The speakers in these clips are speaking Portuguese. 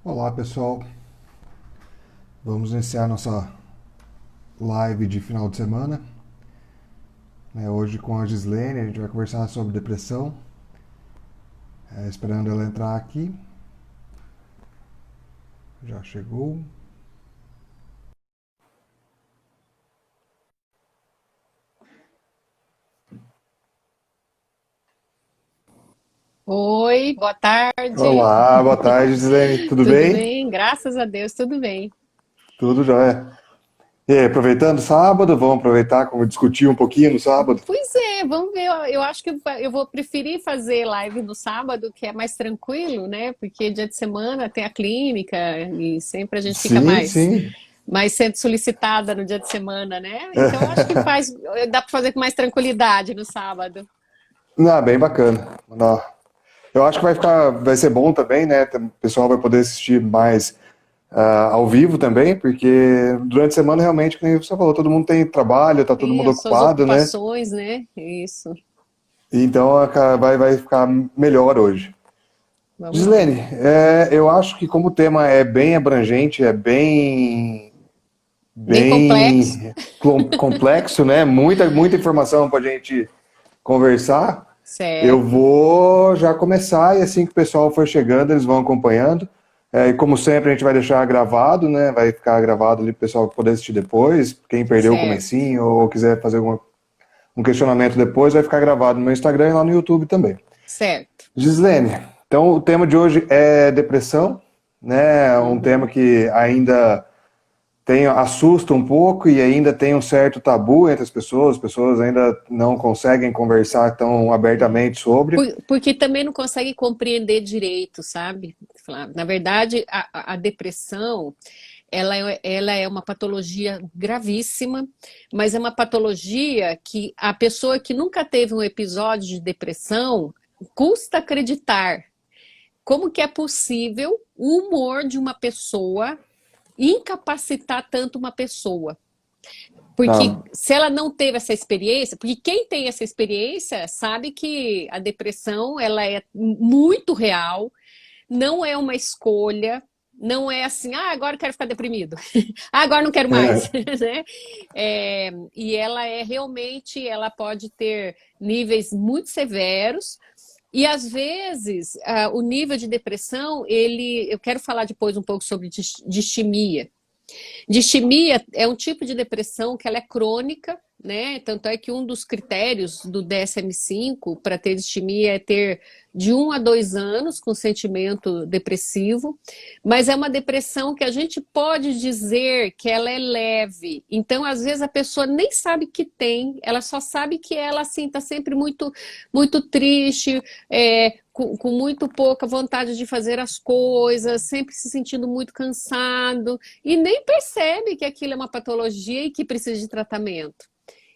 Olá pessoal, vamos iniciar nossa live de final de semana. Hoje com a Gislene, a gente vai conversar sobre depressão. Esperando ela entrar aqui. Já chegou. Oi, boa tarde. Olá, boa tarde Gislene, tudo Tudo bem? bem? Graças a Deus, tudo bem. Tudo jóia. E aí, aproveitando sábado, vamos aproveitar como discutir um pouquinho no sábado? Pois é, vamos ver. Eu acho que eu vou preferir fazer live no sábado, que é mais tranquilo, né? Porque dia de semana tem a clínica e sempre a gente fica Sim, sim. mais sendo solicitada no dia de semana, né? Então eu acho que dá para fazer com mais tranquilidade no sábado. Não, bem bacana. Não. Eu acho que vai ser bom também, né? O pessoal vai poder assistir mais ao vivo também, porque durante a semana realmente, como você falou, todo mundo tem trabalho, tá todo E mundo as suas ocupado, né? ocupações, né? Isso. Então vai ficar melhor hoje. Vamos ver. Gislene, eu acho que como o tema é bem abrangente, é bem, Bem complexo. bem complexo, né? Muita informação para a gente conversar. Eu Certo. vou já começar e assim que o pessoal for chegando, eles vão acompanhando. E como sempre, a gente vai deixar gravado, né? Vai ficar gravado ali para o pessoal poder assistir depois. Quem perdeu o Certo. comecinho ou quiser fazer um questionamento depois, vai ficar gravado no meu Instagram e lá no YouTube também. Certo. Gislene, então o tema de hoje é depressão, né? Um tema Uhum. que ainda assusta um pouco e ainda tem um certo tabu entre as pessoas ainda não conseguem conversar tão abertamente sobre. Porque também não consegue compreender direito, sabe, Flávio? Na verdade, a depressão, ela é uma patologia gravíssima, mas é uma patologia que a pessoa que nunca teve um episódio de depressão custa acreditar. Como que é possível o humor de uma pessoa incapacitar tanto uma pessoa? Porque Não, se ela não teve essa experiência, porque quem tem essa experiência sabe que a depressão ela é muito real, não é uma escolha, não é assim, ah, agora eu quero ficar deprimido, ah, agora não quero mais, né? E ela é realmente, ela pode ter níveis muito severos. E às vezes o nível de depressão, eu quero falar depois um pouco sobre distimia. Distimia é um tipo de depressão que ela é crônica, né? Tanto é que um dos critérios do DSM-5 para ter distimia é ter de 1 a 2 anos com sentimento depressivo, mas é uma depressão que a gente pode dizer que ela é leve. Então, às vezes a pessoa nem sabe que tem, ela só sabe que ela assim está sempre muito triste, com muito pouca vontade de fazer as coisas, sempre se sentindo muito cansado e nem percebe que aquilo é uma patologia e que precisa de tratamento.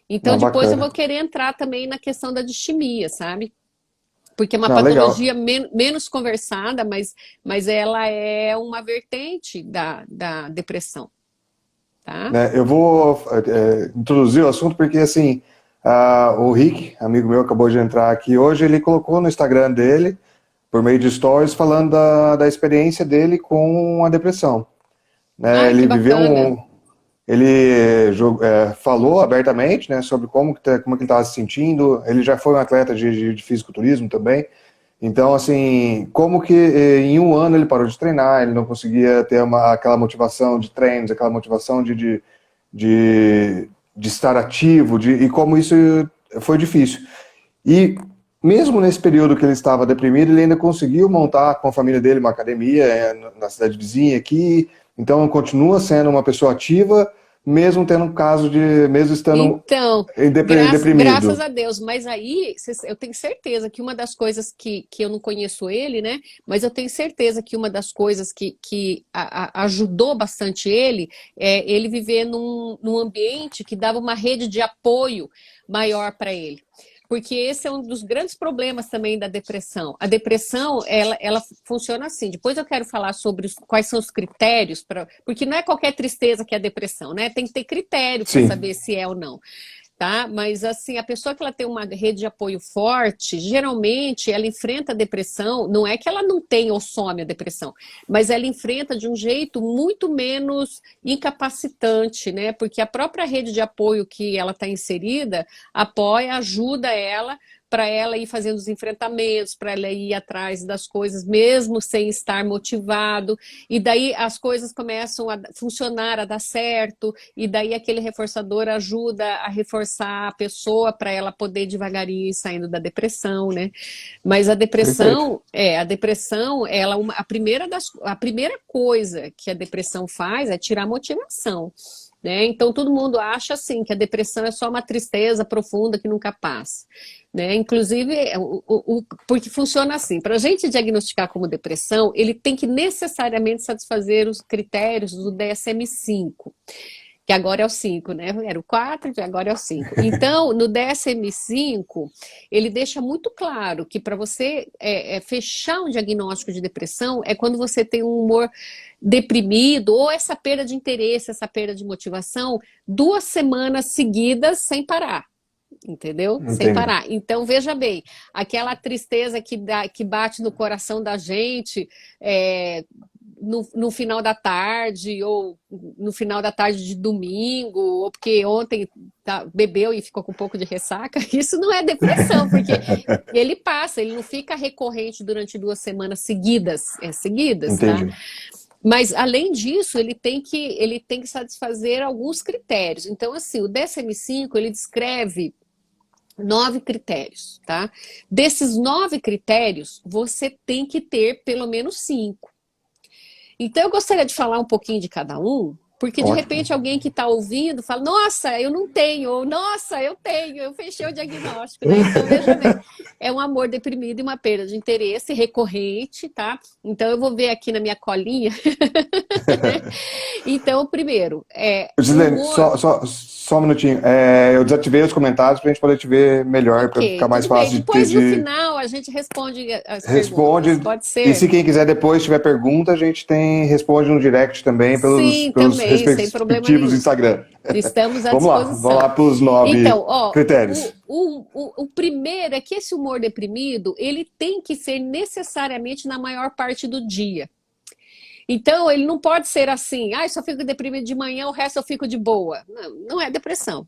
Então, não, depois eu bacana. vou querer entrar também na questão da distimia, sabe? Porque é uma Não, legal. patologia menos conversada, mas ela é uma vertente da depressão, tá? Né, eu vou introduzir o assunto porque, assim, o Rick, amigo meu, acabou de entrar aqui hoje, ele colocou no Instagram dele, por meio de stories, falando da experiência dele com a depressão. Né? Ai, que bacana. Ele falou abertamente, né, sobre como que ele estava se sentindo. Ele já foi um atleta de fisiculturismo também. Então, assim, como que em um ano ele parou de treinar, ele não conseguia ter aquela motivação de treinos, aquela motivação de estar ativo, e como isso foi difícil. E mesmo nesse período que ele estava deprimido, ele ainda conseguiu montar com a família dele uma academia na cidade vizinha aqui. Então, continua sendo uma pessoa ativa, mesmo tendo um caso mesmo estando Então, graças deprimido. a Deus, mas aí eu tenho certeza que uma das coisas que eu não conheço ele, né? Mas eu tenho certeza que uma das coisas que ajudou bastante ele é ele viver num ambiente que dava uma rede de apoio maior para ele. Porque esse é um dos grandes problemas também da depressão. A depressão, ela funciona assim. Depois eu quero falar sobre quais são os critérios, porque não é qualquer tristeza que é depressão, né? Tem que ter critério para Sim, saber se é ou não. tá? Mas assim, a pessoa que ela tem uma rede de apoio forte, geralmente ela enfrenta a depressão, não é que ela não tem ou some a depressão, mas ela enfrenta de um jeito muito menos incapacitante, né? Porque a própria rede de apoio que ela está inserida apoia, ajuda ela para ela ir fazendo os enfrentamentos, para ela ir atrás das coisas, mesmo sem estar motivado, e daí as coisas começam a funcionar, a dar certo, e daí aquele reforçador ajuda a reforçar a pessoa para ela poder devagarinho ir saindo da depressão, né? Mas Perfeito. a depressão, a primeira coisa que a depressão faz é tirar a motivação. Né? Então todo mundo acha assim que a depressão é só uma tristeza profunda que nunca passa. Né? Inclusive, porque funciona assim, para a gente diagnosticar como depressão, ele tem que necessariamente satisfazer os critérios do DSM-5, que agora é o 5, né? Era o 4, agora é o 5. Então, no DSM-5, ele deixa muito claro que para você fechar um diagnóstico de depressão é quando você tem um humor deprimido ou essa perda de interesse, essa perda de motivação, 2 semanas seguidas sem parar. Entendeu? Sem Entendo. parar. Então, veja bem, aquela tristeza que bate no coração da gente no final da tarde, ou no final da tarde de domingo, ou porque ontem bebeu e ficou com um pouco de ressaca, isso não é depressão, porque ele passa, ele não fica recorrente durante 2 semanas seguidas, tá? Entendi. Mas, além disso, ele tem que satisfazer alguns critérios. Então, assim, o DSM-5, ele descreve 9 critérios, tá? Desses 9 critérios, você tem que ter pelo menos 5. Então, eu gostaria de falar um pouquinho de cada um, porque de Ótimo. repente alguém que está ouvindo fala, nossa, eu não tenho, ou nossa, eu tenho, eu fechei o diagnóstico, né? Então, veja bem, é um amor deprimido e uma perda de interesse recorrente, tá? Então, eu vou ver aqui na minha colinha. Então, primeiro, o Gislene, humor. só um minutinho. Eu desativei os comentários para a gente poder te ver melhor, para Ok, ficar mais tudo bem. fácil Depois, no de final, a gente responde as perguntas. responde. Pode E ser? se quem quiser depois tiver pergunta, a gente responde no direct também Sim, pelos também, sem problema respectivos nenhum. Instagram. Estamos à Vamos lá disposição. para os 9 Então, ó, critérios. o primeiro é que esse humor deprimido, ele tem que ser necessariamente na maior parte do dia. Então, ele não pode ser assim, eu só fico deprimido de manhã, o resto eu fico de boa. Não, não é depressão.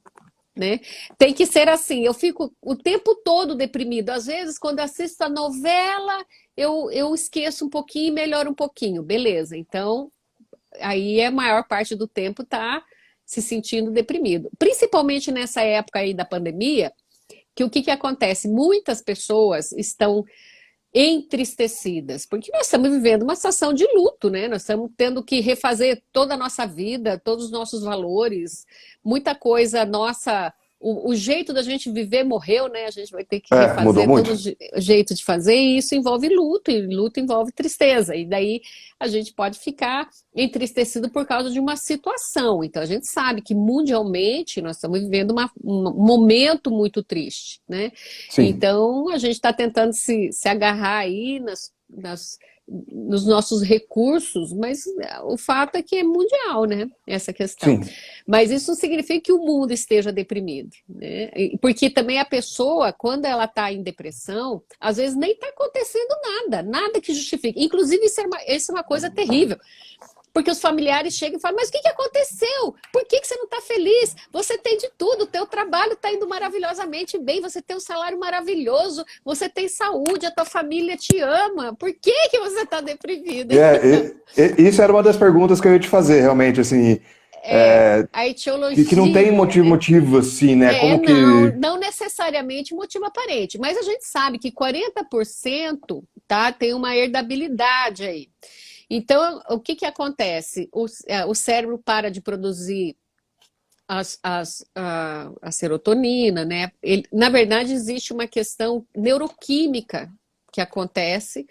Né? Tem que ser assim, eu fico o tempo todo deprimido. Às vezes, quando assisto a novela, eu esqueço um pouquinho e melhoro um pouquinho. Beleza, então aí a maior parte do tempo tá se sentindo deprimido. Principalmente nessa época aí da pandemia, que o que acontece? Muitas pessoas estão entristecidas, porque nós estamos vivendo uma situação de luto, né? Nós estamos tendo que refazer toda a nossa vida, todos os nossos valores, muita coisa nossa. O jeito da gente viver morreu, né? A gente vai ter que Mudou refazer todo muito. o jeito de fazer, e isso envolve luto, e luto envolve tristeza. E daí a gente pode ficar entristecido por causa de uma situação. Então a gente sabe que mundialmente nós estamos vivendo um momento muito triste, né? Sim, Então a gente está tentando se agarrar aí nos nossos recursos, mas o fato é que é mundial, né? Essa questão. sim. Mas isso não significa que o mundo esteja deprimido, né? Porque também a pessoa, quando ela está em depressão, às vezes nem está acontecendo nada que justifique. Inclusive, isso é uma coisa terrível. Porque os familiares chegam e falam, mas o que aconteceu? Por que você não está feliz? Você tem de tudo, o teu trabalho está indo maravilhosamente bem, você tem um salário maravilhoso, você tem saúde, a tua família te ama. Por que você está deprimido? Isso era uma das perguntas que eu ia te fazer, realmente, assim, é, A que não tem etiologia, né? motivo assim, né? Como Não, que. não necessariamente motivo aparente, mas a gente sabe que 40%, tá, tem uma herdabilidade aí. Então, o que acontece? O cérebro para de produzir a serotonina, né? Na verdade, existe uma questão neuroquímica que acontece,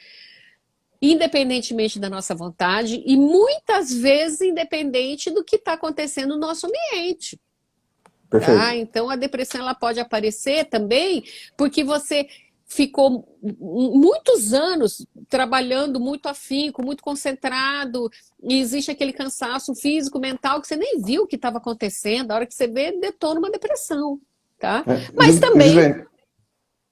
independentemente da nossa vontade, e muitas vezes independente do que está acontecendo no nosso ambiente. Perfeito. Tá? Então, a depressão ela pode aparecer também porque você ficou muitos anos trabalhando muito afinco, muito concentrado, e existe aquele cansaço físico, mental, que você nem viu o que estava acontecendo, a hora que você vê, detona uma depressão. tá? Mas também, Gisele,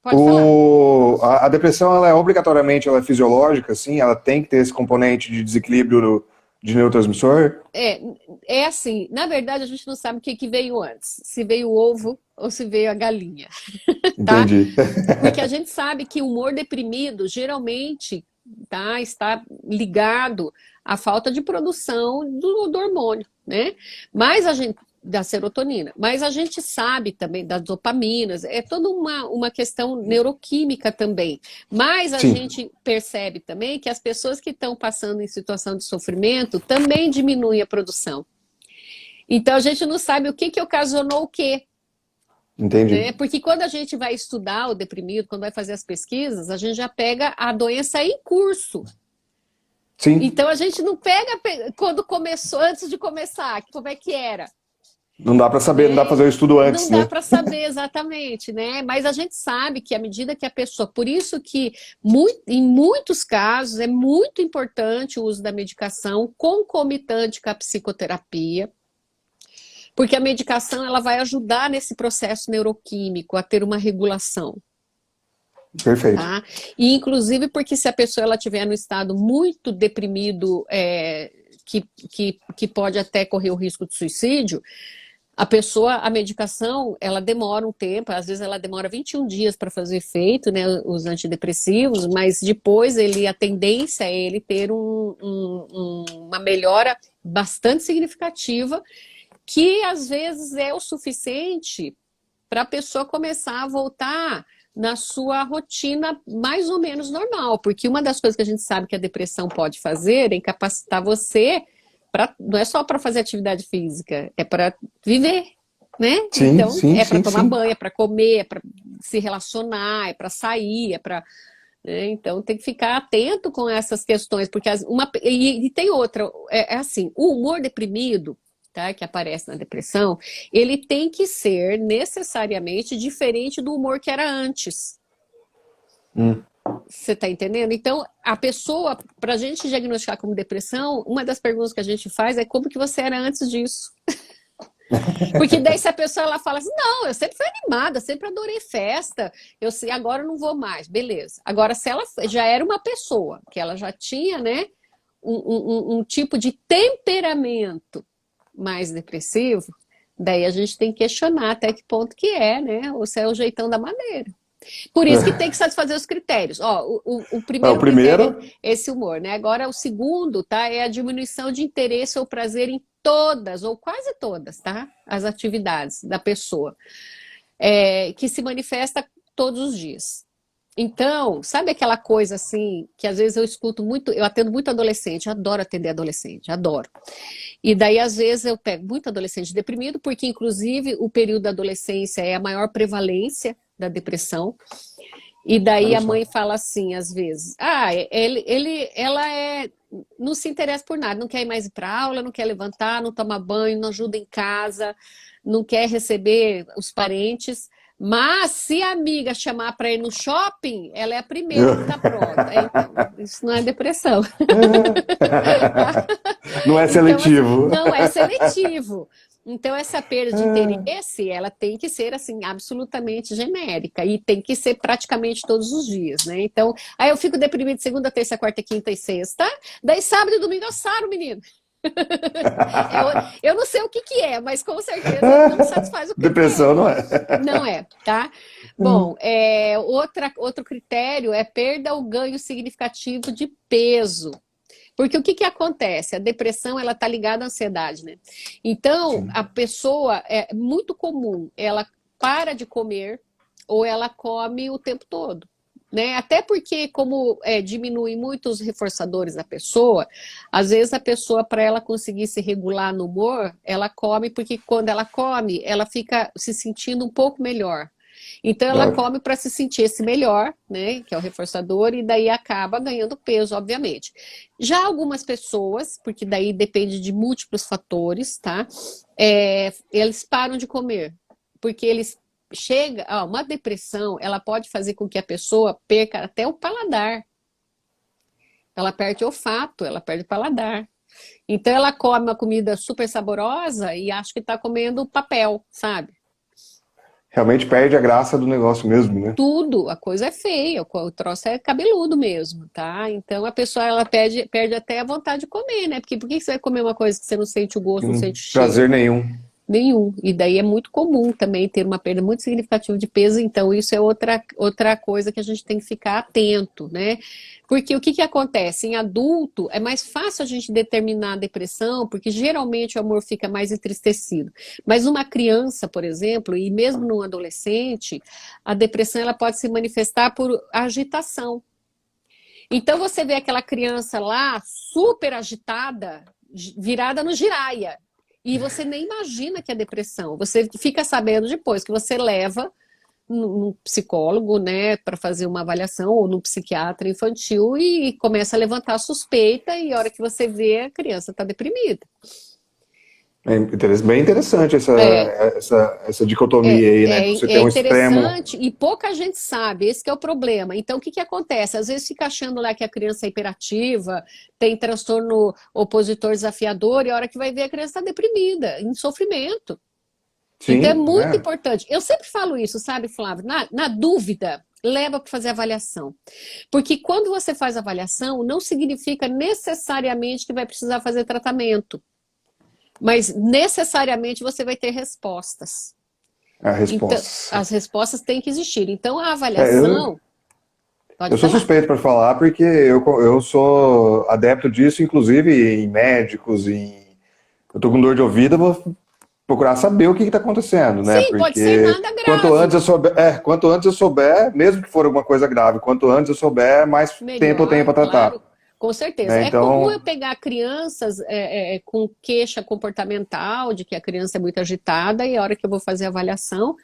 pode falar. a depressão, ela é obrigatoriamente ela é fisiológica, assim, ela tem que ter esse componente de desequilíbrio de neurotransmissor? É, é assim, na verdade a gente não sabe o que que veio antes, se veio o ovo ou se veio a galinha, tá? Entendi. Porque a gente sabe que o humor deprimido geralmente tá, está ligado à falta de produção do hormônio, né? Mas a gente da serotonina, mas a gente sabe também das dopaminas, é toda uma questão neuroquímica também. Mas a Sim, gente percebe também que as pessoas que estão passando em situação de sofrimento também diminuem a produção. Então a gente não sabe o que que ocasionou o quê, entendi. né? Porque quando a gente vai estudar o deprimido, quando vai fazer as pesquisas, a gente já pega a doença em curso. Sim, Então a gente não pega quando começou, antes de começar, como é que era, não dá para saber, não dá para né? fazer o estudo Não antes, dá né? para saber exatamente, né? Mas a gente sabe que à medida que a pessoa, por isso que em muitos casos é muito importante o uso da medicação concomitante com a psicoterapia, porque a medicação ela vai ajudar nesse processo neuroquímico a ter uma regulação. Perfeito. Tá? E inclusive porque se a pessoa ela tiver no estado muito deprimido, que pode até correr o risco de suicídio, a medicação, ela demora um tempo, às vezes ela demora 21 dias para fazer efeito, né, os antidepressivos, mas depois a tendência é ele ter uma melhora bastante significativa, que às vezes é o suficiente para a pessoa começar a voltar na sua rotina mais ou menos normal, porque uma das coisas que a gente sabe que a depressão pode fazer é incapacitar você não é só para fazer atividade física, é para viver, né? Sim, Então, sim, é para sim, tomar sim. banho, é para comer, é para se relacionar, é para sair, é para, né? Então tem que ficar atento com essas questões, porque e tem outra, é assim, o humor deprimido, tá, que aparece na depressão, ele tem que ser necessariamente diferente do humor que era antes. Hum. Você está entendendo? Então, a pessoa, para a gente diagnosticar como depressão, uma das perguntas que a gente faz é como que você era antes disso. Porque daí se a pessoa ela fala assim, não, eu sempre fui animada, sempre adorei festa, eu sei, agora eu não vou mais, beleza. Agora, se ela já era uma pessoa, que ela já tinha, né, um tipo de temperamento mais depressivo, daí a gente tem que questionar até que ponto que é, né, ou se é o jeitão da maneira. Por isso que tem que satisfazer os critérios. Ó, o O primeiro primeiro, critério é esse humor, né? Agora o segundo, tá? É a diminuição de interesse ou prazer em todas, ou quase todas, tá? As atividades da pessoa, que se manifesta todos os dias. Então, sabe aquela coisa assim, que às vezes eu escuto muito, eu atendo muito adolescente, adoro atender adolescente, adoro. E daí, às vezes, eu pego muito adolescente deprimido, porque, inclusive, o período da adolescência é a maior prevalência da depressão. E daí olha a só. mãe fala assim, às vezes, ela não se interessa por nada, não quer ir mais para aula, não quer levantar, não toma banho, não ajuda em casa, não quer receber os parentes, mas se a amiga chamar para ir no shopping, ela é a primeira que está pronta. Então, isso não é depressão. Não é Então, assim, seletivo. não é seletivo. Então, essa perda de interesse, ela tem que ser, assim, absolutamente genérica e tem que ser praticamente todos os dias, né? Então, aí eu fico deprimida de segunda, terça, quarta, quinta e sexta, daí sábado e domingo eu saro, menino. Eu não sei o que que é, mas com certeza não satisfaz o Depressão critério. não é. Não é, tá? Bom, outro critério é perda ou ganho significativo de peso. Porque o que que acontece? A depressão, ela tá ligada à ansiedade, né? Então, Sim. a pessoa, é muito comum, ela para de comer ou ela come o tempo todo, né? Até porque, como diminui muito os reforçadores da pessoa, às vezes a pessoa, para ela conseguir se regular no humor, ela come, porque quando ela come, ela fica se sentindo um pouco melhor. Então ela Olha. come para se sentir esse melhor, né, que é o reforçador, e daí acaba ganhando peso, obviamente. Já algumas pessoas, porque daí depende de múltiplos fatores, tá? Eles param de comer, porque eles uma depressão, ela pode fazer com que a pessoa perca até o paladar. Ela perde o olfato, ela perde o paladar. Então ela come uma comida super saborosa e acha que está comendo papel, sabe? Realmente perde a graça do negócio mesmo, né? Tudo, a coisa é feia, o troço é cabeludo mesmo, tá? Então a pessoa ela perde até a vontade de comer, né? Porque por que você vai comer uma coisa que você não sente o gosto, não sente o cheiro? Prazer nenhum. Nenhum. E daí é muito comum também ter uma perda muito significativa de peso, então isso é outra coisa que a gente tem que ficar atento, né? Porque o que que acontece? Em adulto é mais fácil a gente determinar a depressão, porque geralmente o amor fica mais entristecido. Mas uma criança, por exemplo, e mesmo num adolescente, a depressão ela pode se manifestar por agitação. Então você vê aquela criança lá, super agitada, virada no giraia. E você nem imagina que é depressão. Você fica sabendo depois que você leva num psicólogo, né, para fazer uma avaliação, ou num psiquiatra infantil, e começa a levantar a suspeita, e a hora que você vê, a criança está deprimida. Bem interessante É, essa dicotomia aí, né? Você é tem um extremo. interessante e pouca gente sabe, esse que é o problema. Então, o que que acontece? Às vezes fica achando lá que a criança é hiperativa, tem transtorno opositor desafiador, e a hora que vai ver a criança está deprimida, em sofrimento. Então, é Sim, muito né? importante. Eu sempre falo isso, sabe, Flávio? Na dúvida, leva para fazer avaliação. Porque quando você faz avaliação, não significa necessariamente que vai precisar fazer tratamento. Mas necessariamente você vai ter respostas. A Então, resposta. as respostas têm que existir. Então, a É, eu, avaliação, pode eu sou falar. suspeito para falar porque eu sou adepto disso, inclusive em médicos, eu tô com dor de ouvido, eu vou procurar saber o que está acontecendo, né? Sim, pode ser Porque nada grave. quanto antes eu souber, mesmo que for alguma coisa grave, quanto antes eu souber, mais tempo eu tenho Melhor, para tratar, claro, com certeza. né? É comum Então, eu pegar crianças com queixa comportamental, de que a criança é muito agitada, e a hora que eu vou fazer a avaliação,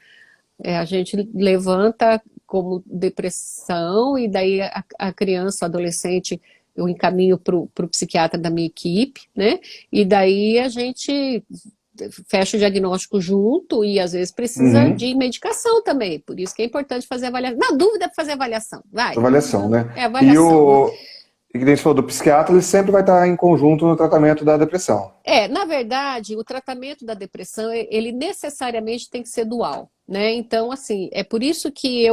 a gente levanta como depressão, e daí a criança, o adolescente, eu encaminho para o psiquiatra da minha equipe, né? E daí a gente fecha o diagnóstico junto e às vezes precisa uhum, de medicação também. Por isso que é importante fazer avaliação. Na dúvida, fazer avaliação. Vai. avaliação, né? É E avaliação. e que nem você falou do psiquiatra, ele sempre vai estar em conjunto no tratamento da depressão. Na verdade, o tratamento da depressão, ele necessariamente tem que ser dual, né? Então, assim, é por isso que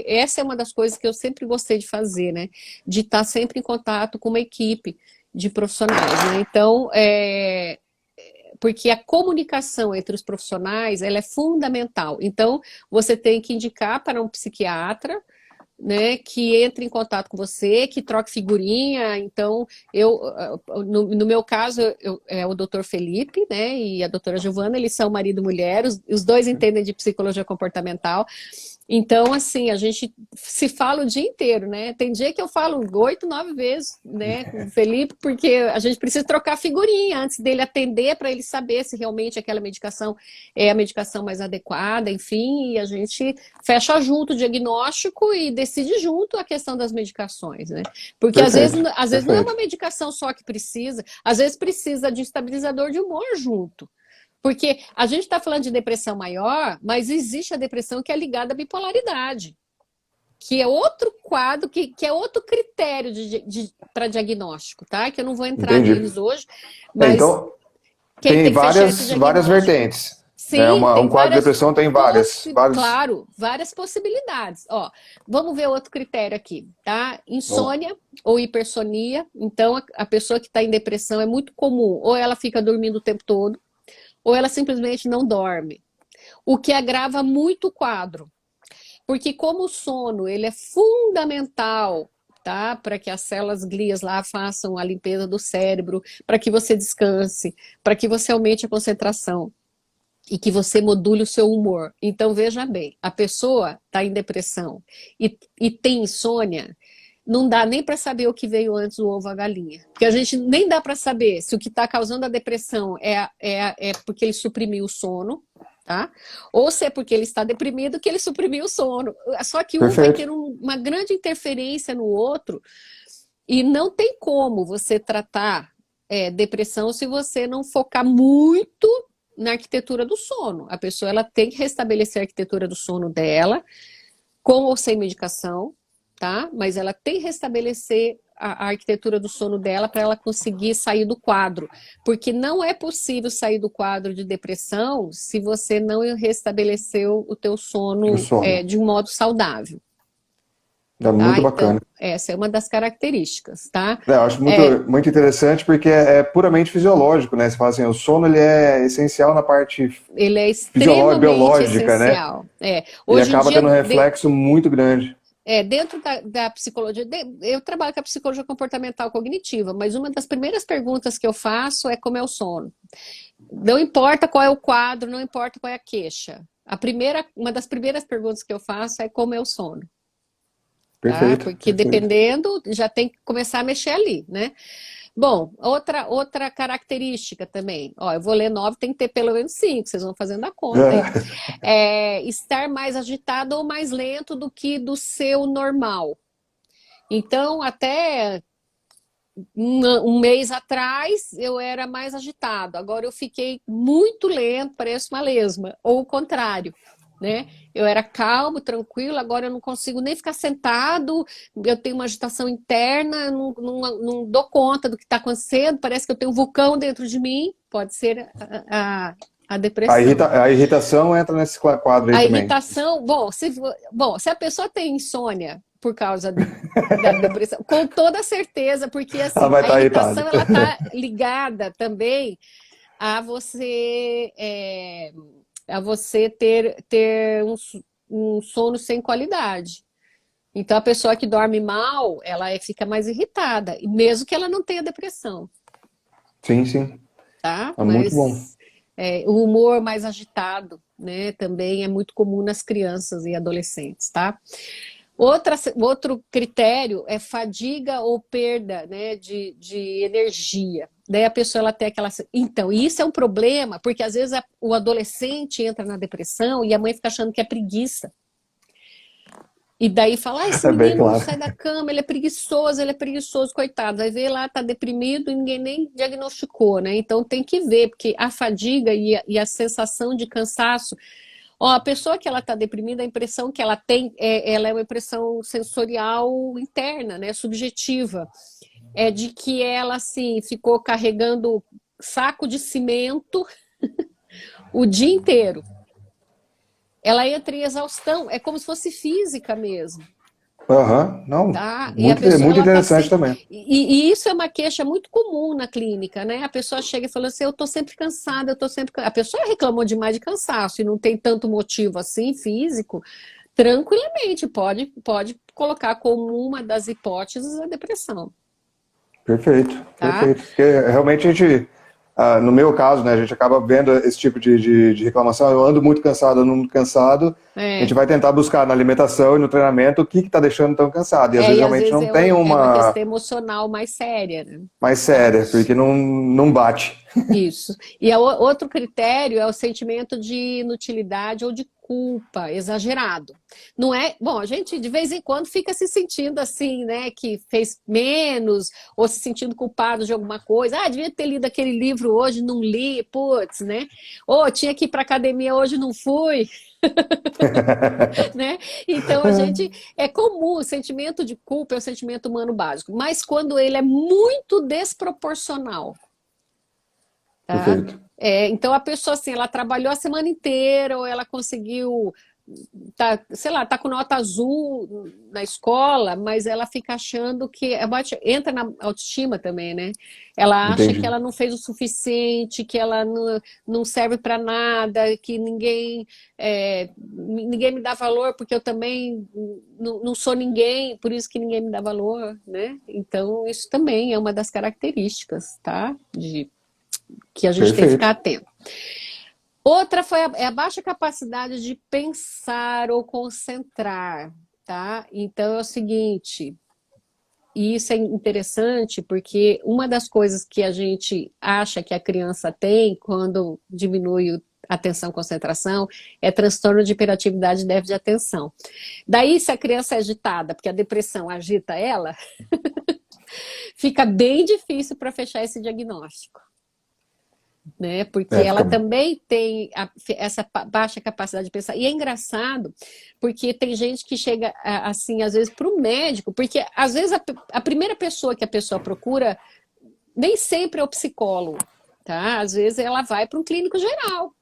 essa é uma das coisas que eu sempre gostei de fazer, né? De estar sempre em contato com uma equipe de profissionais, né? Então, porque a comunicação entre os profissionais, ela é fundamental. Então, você tem que indicar para um psiquiatra, né, que entre em contato com você, que troque figurinha. Então, no meu caso, é o doutor Felipe, né, e a doutora Giovana, eles são marido e mulher, os dois entendem de psicologia comportamental. Então, assim, a gente se fala o dia inteiro, né? Tem dia que eu falo 8, 9 vezes, né, com o Felipe, porque a gente precisa trocar figurinha antes dele atender, para ele saber se realmente aquela medicação é a medicação mais adequada, enfim, e a gente fecha junto o diagnóstico e decide junto a questão das medicações, né? Porque Perfeito, às vezes não é uma perfeito. medicação só que precisa, às vezes precisa de estabilizador de humor junto. Porque a gente está falando de depressão maior, mas existe a depressão que é ligada à bipolaridade, que é outro quadro, que é outro critério para diagnóstico, tá? Que eu não vou entrar Entendi. neles hoje, mas Então, quem tem tem que fechar esse várias diagnóstico. vertentes, né? Sim, Um tem quadro de várias depressão tem vários. claro, várias possibilidades. Ó, vamos ver outro critério aqui, tá? Bom, Insônia ou hipersonia. Então, a pessoa que está em depressão é muito comum, ou ela fica dormindo o tempo todo, ou ela simplesmente não dorme. O que agrava muito o quadro. Porque como o sono, ele é fundamental, tá? Para que as células glias lá façam a limpeza do cérebro, para que você descanse, para que você aumente a concentração e que você module o seu humor. Então, veja bem, a pessoa está em depressão e tem insônia, não dá nem para saber o que veio antes, o ovo ou a galinha. Porque a gente nem dá para saber se o que está causando a depressão é porque ele suprimiu o sono, tá? Ou se é porque ele está deprimido que ele suprimiu o sono. Só que um vai ter perfeito. uma grande interferência no outro e não tem como você tratar depressão se você não focar muito na arquitetura do sono. A pessoa ela tem que restabelecer a arquitetura do sono dela, com ou sem medicação, tá? Mas ela tem que restabelecer a arquitetura do sono dela para ela conseguir sair do quadro. Porque não é possível sair do quadro de depressão se você não restabeleceu o teu sono O sono. de um modo saudável. É Tá? muito Então, bacana. essa é uma das características, tá? Eu acho muito, É, muito interessante porque é puramente fisiológico, né? Você fala assim, o sono ele é essencial na parte ele é fisiológica, extremamente biológica, né? essencial. É, Ele hoje em acaba dia, tendo um reflexo muito grande. dentro da psicologia, eu trabalho com a psicologia comportamental cognitiva, mas uma das primeiras perguntas que eu faço é como é o sono. Não importa qual é o quadro, não importa qual é a queixa. Uma das primeiras perguntas que eu faço é como é o sono, tá? Perfeito, Porque perfeito. dependendo, já tem que começar a mexer ali, né? Bom, outra característica também, ó, eu vou ler 9, tem que ter pelo menos 5, vocês vão fazendo a conta aí. Estar mais agitado ou mais lento do que do seu normal. Então, até um mês atrás eu era mais agitado, agora eu fiquei muito lento, parece uma lesma, ou o contrário, né? Eu era calmo, tranquilo, agora eu não consigo nem ficar sentado, eu tenho uma agitação interna, não dou conta do que está acontecendo, parece que eu tenho um vulcão dentro de mim, pode ser a depressão. A irritação entra nesse quadro aí A também. irritação, se a pessoa tem insônia por causa da depressão, com toda certeza, porque Ela assim, vai a estar irritada. irritação ela está ligada também a você ter um sono sem qualidade. Então a pessoa que dorme mal, ela fica mais irritada, mesmo que ela não tenha depressão, Sim, sim. tá? É muito bom. Mas o humor mais agitado, né, também é muito comum nas crianças e adolescentes, tá? Outro critério é fadiga ou perda, né, de energia. Daí a pessoa ela tem aquela. Então, isso é um problema, porque às vezes o adolescente entra na depressão e a mãe fica achando que é preguiça. E daí fala, esse É bem menino não claro. sai da cama, ele é preguiçoso, coitado. Vai ver lá, tá deprimido e ninguém nem diagnosticou, né? Então tem que ver, porque a fadiga e a sensação de cansaço. Ó, a pessoa que ela está deprimida, a impressão que ela tem, ela é uma impressão sensorial interna, né, subjetiva, é de que ela assim ficou carregando saco de cimento o dia inteiro. Ela entra em exaustão, é como se fosse física mesmo. Aham, não, Tá? E a muito, pessoa muito ela tá interessante se também. e isso é uma queixa muito comum na clínica, né? A pessoa chega e fala assim: eu tô sempre cansada, eu tô sempre. A pessoa reclamou demais de cansaço e não tem tanto motivo assim físico, tranquilamente pode colocar como uma das hipóteses a depressão, Perfeito, tá? perfeito. Porque realmente a gente, no meu caso, né, a gente acaba vendo esse tipo de reclamação. Eu ando muito cansado, ando muito cansado. A gente É, vai tentar buscar na alimentação e no treinamento o que está deixando tão cansado. E às vezes e às realmente vezes não tem é uma uma questão emocional mais séria, né? mais Tá? séria, porque não bate. Isso. E outro critério é o sentimento de inutilidade ou de culpa exagerado. Não é? Bom, a gente de vez em quando fica se sentindo assim, né, que fez menos ou se sentindo culpado de alguma coisa. Ah, devia ter lido aquele livro hoje, não li, putz, né? Ou tinha que ir para academia hoje, não fui, né? Então a gente é comum, o sentimento de culpa é um sentimento humano básico, mas quando ele é muito desproporcional, tá? Perfeito. Então a pessoa assim, ela trabalhou a semana inteira ou ela conseguiu, sei lá, tá com nota azul na escola, mas ela fica achando que entra na autoestima também, né? Ela acha que Entendi. ela não fez o suficiente, que ela não serve para nada, que ninguém me dá valor porque eu também não sou ninguém, por isso que ninguém me dá valor, né? Então isso também é uma das características, tá? Que a gente tem que ficar Perfeito. atento. Outra é a baixa capacidade de pensar ou concentrar, tá? Então é o seguinte, e isso é interessante porque uma das coisas que a gente acha que a criança tem quando diminui a atenção e concentração é transtorno de hiperatividade e déficit de atenção. Daí, se a criança é agitada, porque a depressão agita ela, fica bem difícil para fechar esse diagnóstico. né? Porque É, ela fica... também tem essa baixa capacidade de pensar. E é engraçado, porque tem gente que chega, assim, às vezes, para o médico, porque às vezes a primeira pessoa que a pessoa procura nem sempre é o psicólogo, tá? Às vezes ela vai para um clínico geral.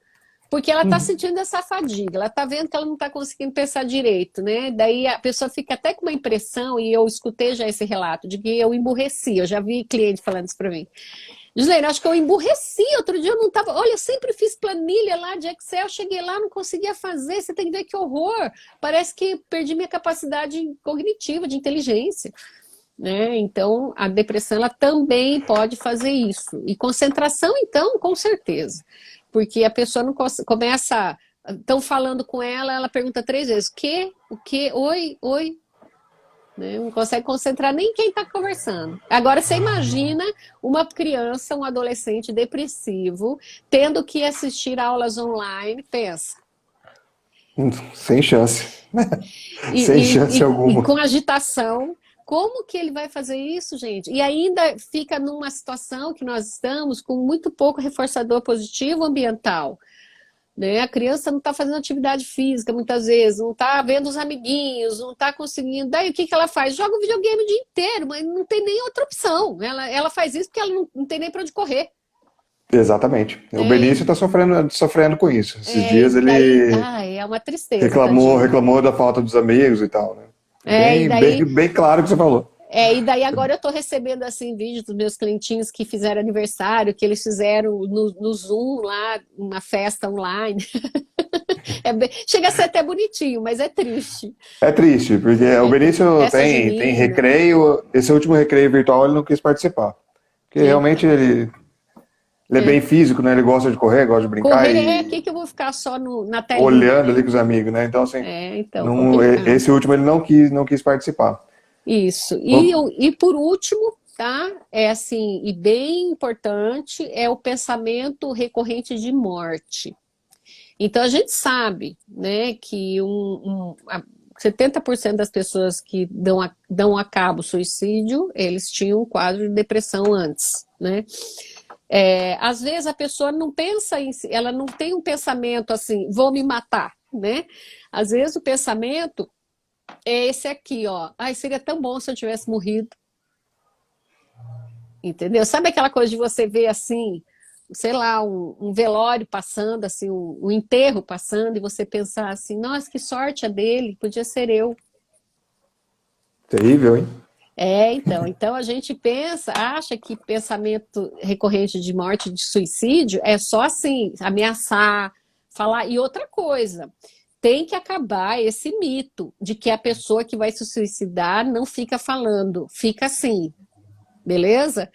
Porque ela está sentindo essa fadiga, ela está vendo que ela não está conseguindo pensar direito, né? Daí a pessoa fica até com uma impressão, e eu escutei já esse relato, de que eu emburreci. Eu já vi cliente falando isso para mim. Gislaine, acho que eu emburreci. Outro dia eu não estava. Olha, eu sempre fiz planilha lá de Excel, cheguei lá, não conseguia fazer. Você tem que ver que horror. Parece que perdi minha capacidade cognitiva, de inteligência. Né? Então, a depressão ela também pode fazer isso. E concentração, então, com certeza. Porque a pessoa não começa. Estão falando com ela, ela pergunta 3 vezes: o quê? O quê? Oi, oi. Né? Não consegue concentrar nem quem está conversando. Agora, você imagina uma criança, um adolescente depressivo, tendo que assistir aulas online, pensa. Sem chance. E, Sem e, chance e, e alguma. com agitação, como que ele vai fazer isso, gente? E ainda fica numa situação que nós estamos com muito pouco reforçador positivo ambiental. Né? A criança não está fazendo atividade física muitas vezes, não está vendo os amiguinhos, não está conseguindo. Daí o que ela faz? Joga o videogame o dia inteiro, mas não tem nem outra opção. Ela faz isso porque ela não tem nem para onde correr. Exatamente. O Né? Benício está sofrendo com isso. Esses dias E daí, ele é uma tristeza, tadinho. reclamou da falta dos amigos e tal, né? E daí Bem claro o que você falou. E daí agora eu estou recebendo assim vídeos dos meus clientinhos que fizeram aniversário, que eles fizeram no Zoom lá, uma festa online. Chega a ser até bonitinho, mas é triste. É triste, porque o Benício Festa tem junina. recreio, esse último recreio virtual ele não quis participar. Porque realmente Então, ele é bem físico, né? Ele gosta de correr, gosta de brincar correr é e aqui que eu vou ficar só na telinha. olhando ali com os amigos, né? Então, assim, Então, não, complicado. esse último ele não quis participar. Isso. Bom, E por último, tá? É assim, e bem importante, é o pensamento recorrente de morte. Então a gente sabe, né, que 70% das pessoas que dão a cabo suicídio, eles tinham um quadro de depressão antes, né? Às vezes a pessoa não pensa em si, ela não tem um pensamento assim, vou me matar, né? Às vezes o pensamento é esse aqui, ó. Ai, seria tão bom se eu tivesse morrido. Entendeu? Sabe aquela coisa de você ver assim, sei lá, um velório passando, assim, um enterro passando, e você pensar assim, nossa, que sorte a dele, podia ser eu. terrível, hein? Então a gente acha que pensamento recorrente de morte, de suicídio, é só assim, ameaçar, falar. E outra coisa, tem que acabar esse mito de que a pessoa que vai se suicidar não fica falando, fica assim, beleza?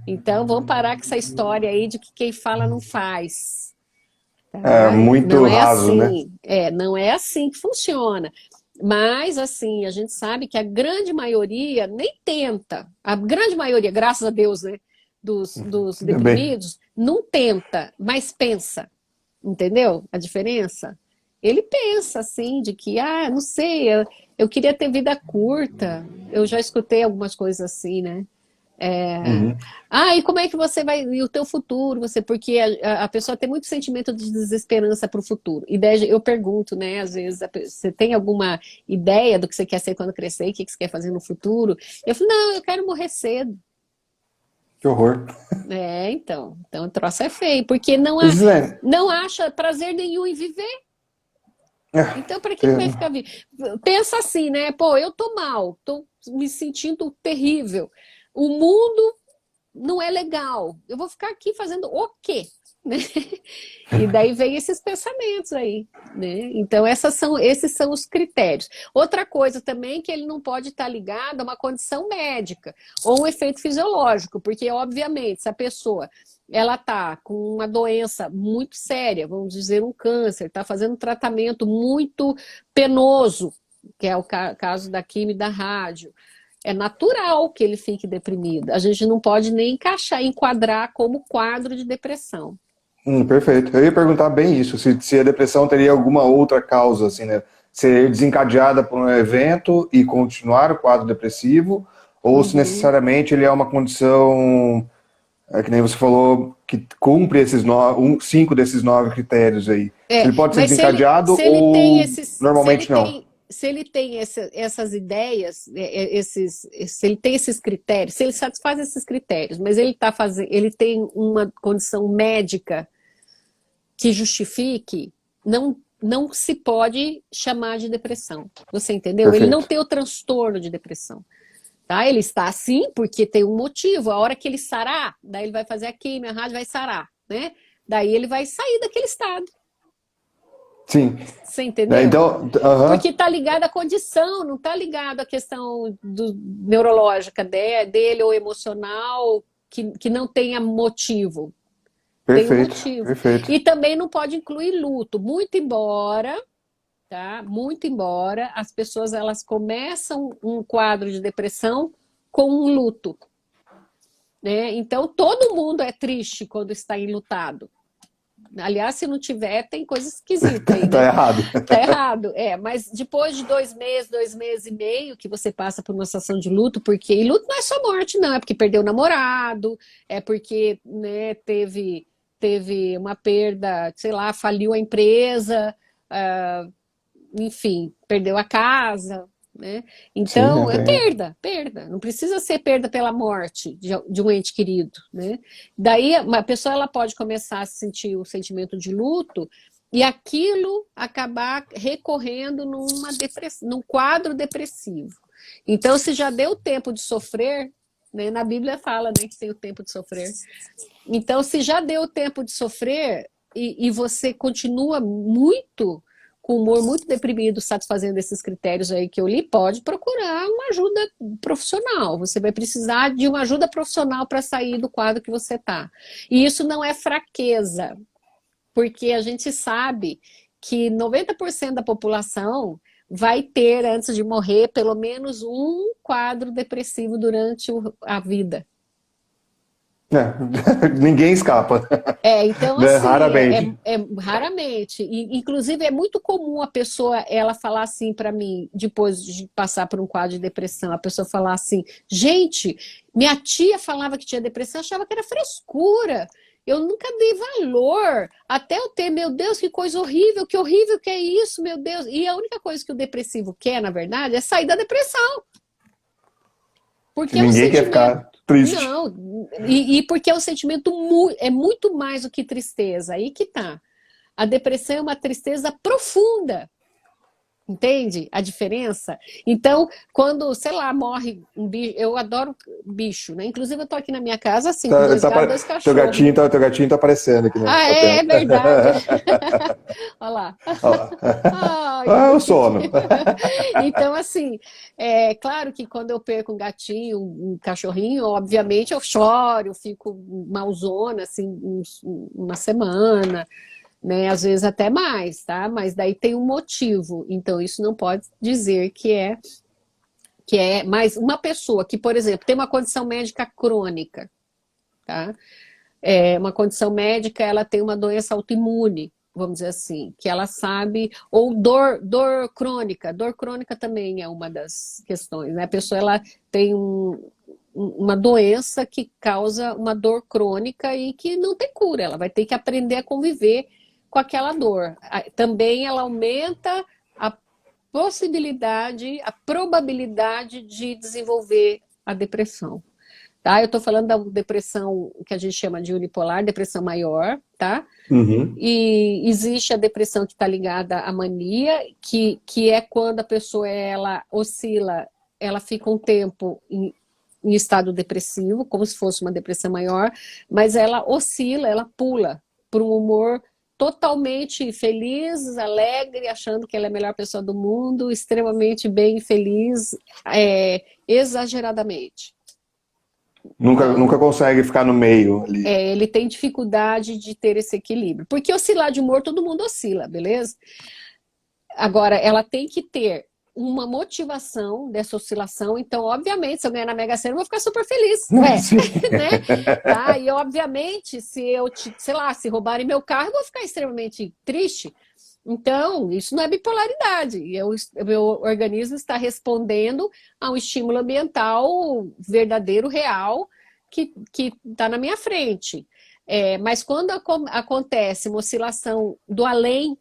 Então vamos parar com essa história aí de que quem fala não faz. É Tá? Não muito é raso, né? assim, não é assim que funciona. Mas, assim, a gente sabe que a grande maioria nem tenta. A grande maioria, graças a Deus, né, dos Ainda bem. deprimidos, não tenta, mas pensa. Entendeu a diferença? Ele pensa, assim, de que, não sei, eu queria ter vida curta. Eu já escutei algumas coisas assim, né? Uhum. E como é que você vai. E o teu futuro? Porque a pessoa tem muito sentimento de desesperança para o futuro. E daí eu pergunto, né? Às vezes, você tem alguma ideia do que você quer ser quando crescer? O que você quer fazer no futuro? Eu falo, não, eu quero morrer cedo. Que horror. Então o troço é feio, porque Gislaine, não acha prazer nenhum em viver. Então, para que vai é, ficar vivo? Pensa assim, né? Pô, eu tô mal, tô me sentindo terrível. O mundo não é legal. Eu vou ficar aqui fazendo o quê? Né? E daí vem esses pensamentos aí, né? Então esses são os critérios. Outra coisa também que ele não pode estar ligado a uma condição médica ou um efeito fisiológico, porque obviamente se a pessoa ela está com uma doença muito séria, vamos dizer um câncer, está fazendo um tratamento muito penoso, que é o caso da quimio e da rádio, é natural que ele fique deprimido. A gente não pode nem enquadrar como quadro de depressão. perfeito. Eu ia perguntar bem isso, se a depressão teria alguma outra causa, assim, né? Ser desencadeada por um evento e continuar o quadro depressivo, ou se Uhum. necessariamente ele é uma condição É que nem você falou que cumpre esses 5 desses 9 critérios aí. Ele pode ser Mas desencadeado se ele tem ou esses, normalmente não? se ele tem essas ideias, se ele tem esses critérios, se ele satisfaz esses critérios, mas ele tem uma condição médica que justifique, não se pode chamar de depressão. Você entendeu? Ele não Perfeito. tem o transtorno de depressão. Tá? Ele está assim porque tem um motivo. A hora que ele sarar, daí ele vai fazer a quimio, a rádio, vai sarar, né? Daí ele vai sair daquele estado. Sim. Você entendeu? Então, Porque está ligado à condição, não está ligado à questão neurológica dele ou emocional, que não tenha motivo. Tem um perfeito, motivo. perfeito. E também não pode incluir luto, muito embora, tá? Muito embora as pessoas elas começam um quadro de depressão com um luto, né? Então todo mundo é triste quando está enlutado. Aliás, se não tiver, tem coisa esquisita aí, Tá né? errado. Tá errado, mas depois de 2 meses e meio que você passa por uma situação de luto, porque e luto não é só morte, não, é porque perdeu o namorado, é porque, né, teve uma perda, sei lá, faliu a empresa, enfim, perdeu a casa, né? Sim, Então, é perda. Não precisa ser perda pela morte de um ente querido, né? Daí, uma pessoa ela pode começar a sentir o sentimento de luto e aquilo acabar recorrendo num quadro depressivo. Então, se já deu tempo de sofrer, né? Na Bíblia fala, né, que tem o tempo de sofrer. Então, se já deu tempo de sofrer e você continua com o humor muito deprimido, satisfazendo esses critérios aí que eu li, pode procurar uma ajuda profissional. Você vai precisar de uma ajuda profissional para sair do quadro que você está. E isso não é fraqueza, porque a gente sabe que 90% da população vai ter, antes de morrer, pelo menos um quadro depressivo durante a vida. Ninguém escapa. Então Né? assim, Raramente. raramente, e, inclusive é muito comum a pessoa, ela falar assim para mim, depois de passar por um quadro de depressão, a pessoa falar assim, gente, minha tia falava que tinha depressão, achava que era frescura, eu nunca dei valor, até eu ter, meu Deus, que coisa horrível que é isso, meu Deus, e a única coisa que o depressivo quer, na verdade, é sair da depressão, porque é um Ninguém quer sentimento. ficar triste. Não, e porque é um sentimento é muito mais do que tristeza. Aí que tá. A depressão é uma tristeza profunda. Entende a diferença? Então, quando, sei lá, morre um bicho, eu adoro bicho, né? Inclusive, eu tô aqui na minha casa, assim, com 2 gatos, 2 cachorros. Teu gatinho tá aparecendo aqui Ah, na é tela. verdade. Olha lá. Olha lá. Ai, que Ah, o sono. bonitinho. Então, assim, é claro que quando eu perco um gatinho, um cachorrinho, obviamente eu choro, eu fico malzona, assim, uma semana, né? Às vezes até mais, tá? Mas daí tem um motivo. Então, isso não pode dizer que é mais uma pessoa que, por exemplo, tem uma condição médica crônica, tá? Uma condição médica, ela tem uma doença autoimune, vamos dizer assim, que ela sabe, ou dor crônica também é uma das questões, né? A pessoa ela tem uma doença que causa uma dor crônica e que não tem cura, ela vai ter que aprender a conviver com aquela dor. Também ela aumenta a possibilidade, a probabilidade de desenvolver a depressão. Tá? Eu estou falando da depressão que a gente chama de unipolar, depressão maior, tá? Uhum. E existe a depressão que está ligada à mania, que é quando a pessoa ela oscila, ela fica um tempo em estado depressivo, como se fosse uma depressão maior, mas ela oscila, ela pula para um humor totalmente feliz, alegre, achando que ela é a melhor pessoa do mundo, extremamente bem feliz, exageradamente. Então, Nunca consegue ficar no meio ali. ele tem dificuldade de ter esse equilíbrio. Porque oscilar de humor, todo mundo oscila, beleza? Agora, ela tem que ter uma motivação dessa oscilação. Então, obviamente, se eu ganhar na Mega Sena, eu vou ficar super feliz. Ué, Sim. né? Tá? E, obviamente, se eu, sei lá, se roubarem meu carro, eu vou ficar extremamente triste. Então, isso não é bipolaridade. O meu organismo está respondendo a um estímulo ambiental verdadeiro, real, que está na minha frente. Mas quando acontece uma oscilação do além,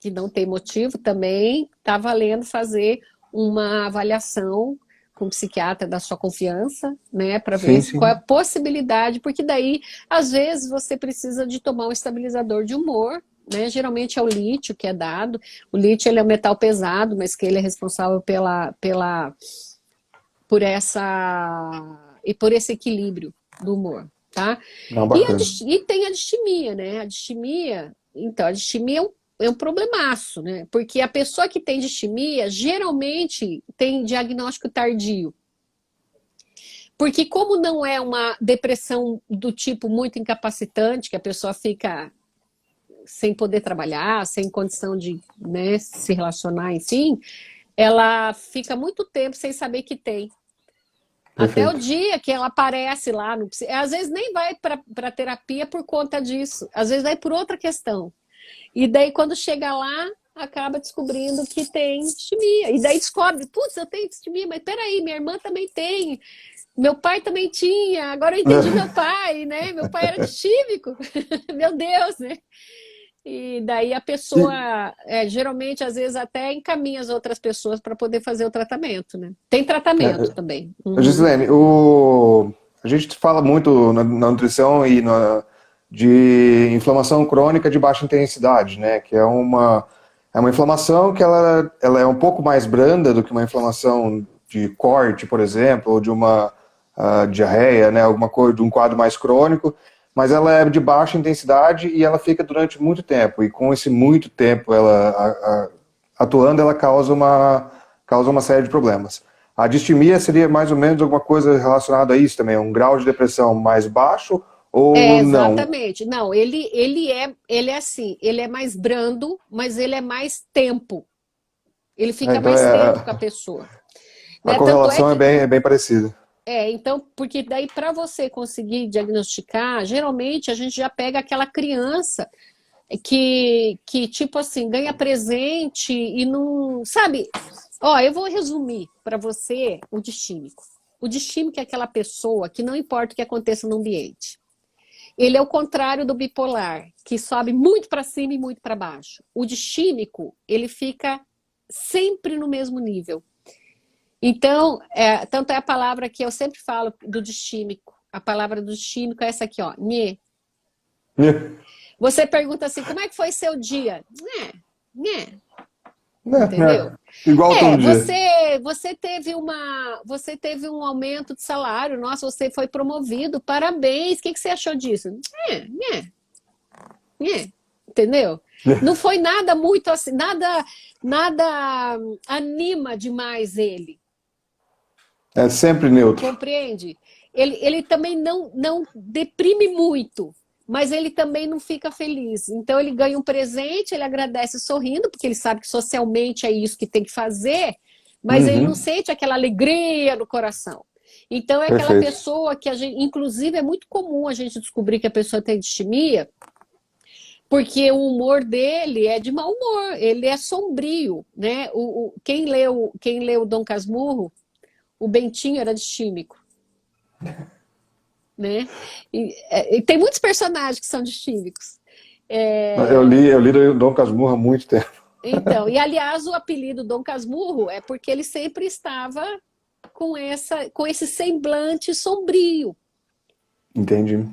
que não tem motivo, também está valendo fazer uma avaliação com o psiquiatra da sua confiança, né, para ver Sim, qual é sim. a possibilidade, porque daí, às vezes, você precisa de tomar um estabilizador de humor, né? Geralmente é o lítio que é dado. O lítio ele é um metal pesado, mas que ele é responsável por esse equilíbrio do humor, tá? Não, E, bacana. e tem a distimia, né? Então, a distimia é um problemaço, né? Porque a pessoa que tem distimia geralmente tem diagnóstico tardio. Porque como não é uma depressão do tipo muito incapacitante, que a pessoa fica sem poder trabalhar, sem condição de, né, se relacionar, enfim, ela fica muito tempo sem saber que tem. Até o Perfeito. dia que ela aparece lá, às vezes nem vai para terapia por conta disso, às vezes vai por outra questão. E daí quando chega lá, acaba descobrindo que tem distimia. E daí descobre, putz, eu tenho distimia, mas peraí, minha irmã também tem, meu pai também tinha, agora eu entendi meu pai, né? Meu pai era distímico, meu Deus, né? E daí a pessoa, E, geralmente, às vezes, até encaminha as outras pessoas para poder fazer o tratamento, né? Tem tratamento também. Uhum. Gislene, a gente fala muito na nutrição de inflamação crônica de baixa intensidade, né? Que é uma inflamação que ela é um pouco mais branda do que uma inflamação de corte, por exemplo, ou de uma diarreia, né? Alguma coisa, de um quadro mais crônico, mas ela é de baixa intensidade e ela fica durante muito tempo. E com esse muito tempo atuando, ela causa uma série de problemas. A distimia seria mais ou menos alguma coisa relacionada a isso também, um grau de depressão mais baixo ou não? Exatamente. Não, ele é assim, ele é mais brando, mas ele é mais tempo. Ele fica Então mais tempo com a pessoa. a Né? Tanto é correlação que é bem parecida. então, porque daí para você conseguir diagnosticar, geralmente a gente já pega aquela criança que tipo assim, ganha presente e não, sabe? Ó, eu vou resumir para você o distímico. O distímico é aquela pessoa que não importa o que aconteça no ambiente. Ele é o contrário do bipolar, que sobe muito para cima e muito para baixo. O distímico, ele fica sempre no mesmo nível. Então, tanto é a palavra que eu sempre falo do distímico. A palavra do distímico é essa aqui, ó, nhê. Você pergunta assim, como é que foi seu dia? Nhê, entendeu? Igual todo dia. Você teve um aumento de salário, nossa, você foi promovido, parabéns. O que você achou disso? Entendeu? Não foi nada muito assim, nada anima demais ele. É sempre neutro. Compreende? Ele também não deprime muito, mas ele também não fica feliz. Então ele ganha um presente, ele agradece sorrindo, porque ele sabe que socialmente é isso que tem que fazer, mas ele não Uhum, sente aquela alegria no coração. Então é aquela perfeito. pessoa que a gente, inclusive é muito comum a gente descobrir que a pessoa tem distimia, porque o humor dele é de mau humor, ele é sombrio, né? Quem leu Dom Casmurro, o Bentinho era distímico, né? E tem muitos personagens que são distímicos. Eu li Dom Casmurro há muito tempo. Então, e aliás, o apelido Dom Casmurro é porque ele sempre estava com esse semblante sombrio. Entendi.